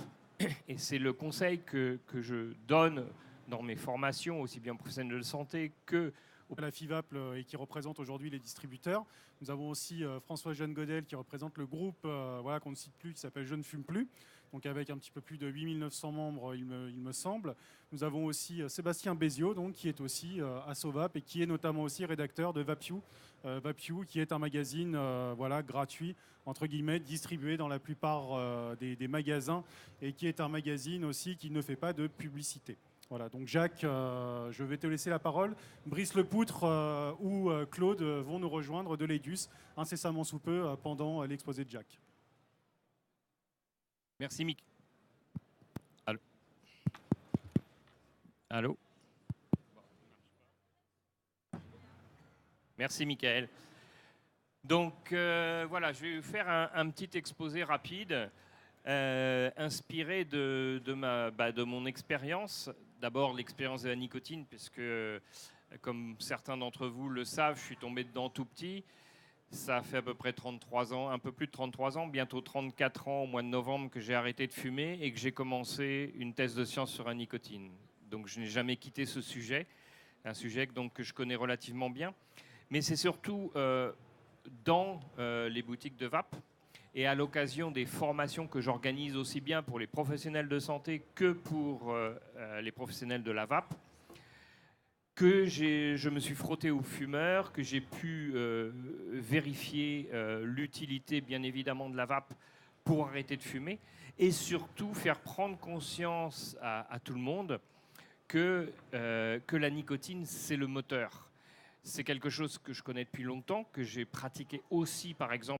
et c'est le conseil que je donne dans mes formations, aussi bien professionnels de santé que la FIVAP et qui représente aujourd'hui les distributeurs. Nous avons aussi François Jeanne Godel qui représente le groupe qu'on ne cite plus, qui s'appelle Je ne fume plus, donc avec un petit peu plus de 8900 membres, il me semble. Nous avons aussi Sébastien Béziot, donc, qui est aussi à Sovap et qui est notamment aussi rédacteur de Vapiou. Vapiou, qui est un magazine gratuit, entre guillemets, distribué dans la plupart des magasins et qui est un magazine aussi qui ne fait pas de publicité. Voilà, donc Jacques, je vais te laisser la parole. Brice Lepoutre ou Claude vont nous rejoindre de l'EDUS incessamment sous peu pendant l'exposé de Jacques. Merci, Mick. Allô. Allô. Merci, Michael. Donc, voilà, je vais vous faire un petit exposé rapide, inspiré de mon expérience. D'abord, l'expérience de la nicotine, puisque, comme certains d'entre vous le savent, je suis tombé dedans tout petit. Ça fait à peu près 33 ans, un peu plus de 33 ans, bientôt 34 ans au mois de novembre que j'ai arrêté de fumer et que j'ai commencé une thèse de science sur la nicotine. Donc, je n'ai jamais quitté ce sujet, un sujet que je connais relativement bien. Mais c'est surtout dans les boutiques de vape et à l'occasion des formations que j'organise aussi bien pour les professionnels de santé que pour les professionnels de la vape, que je me suis frotté aux fumeurs, que j'ai pu vérifier l'utilité bien évidemment de la vape pour arrêter de fumer et surtout faire prendre conscience à tout le monde que la nicotine, c'est le moteur. C'est quelque chose que je connais depuis longtemps, que j'ai pratiqué aussi par exemple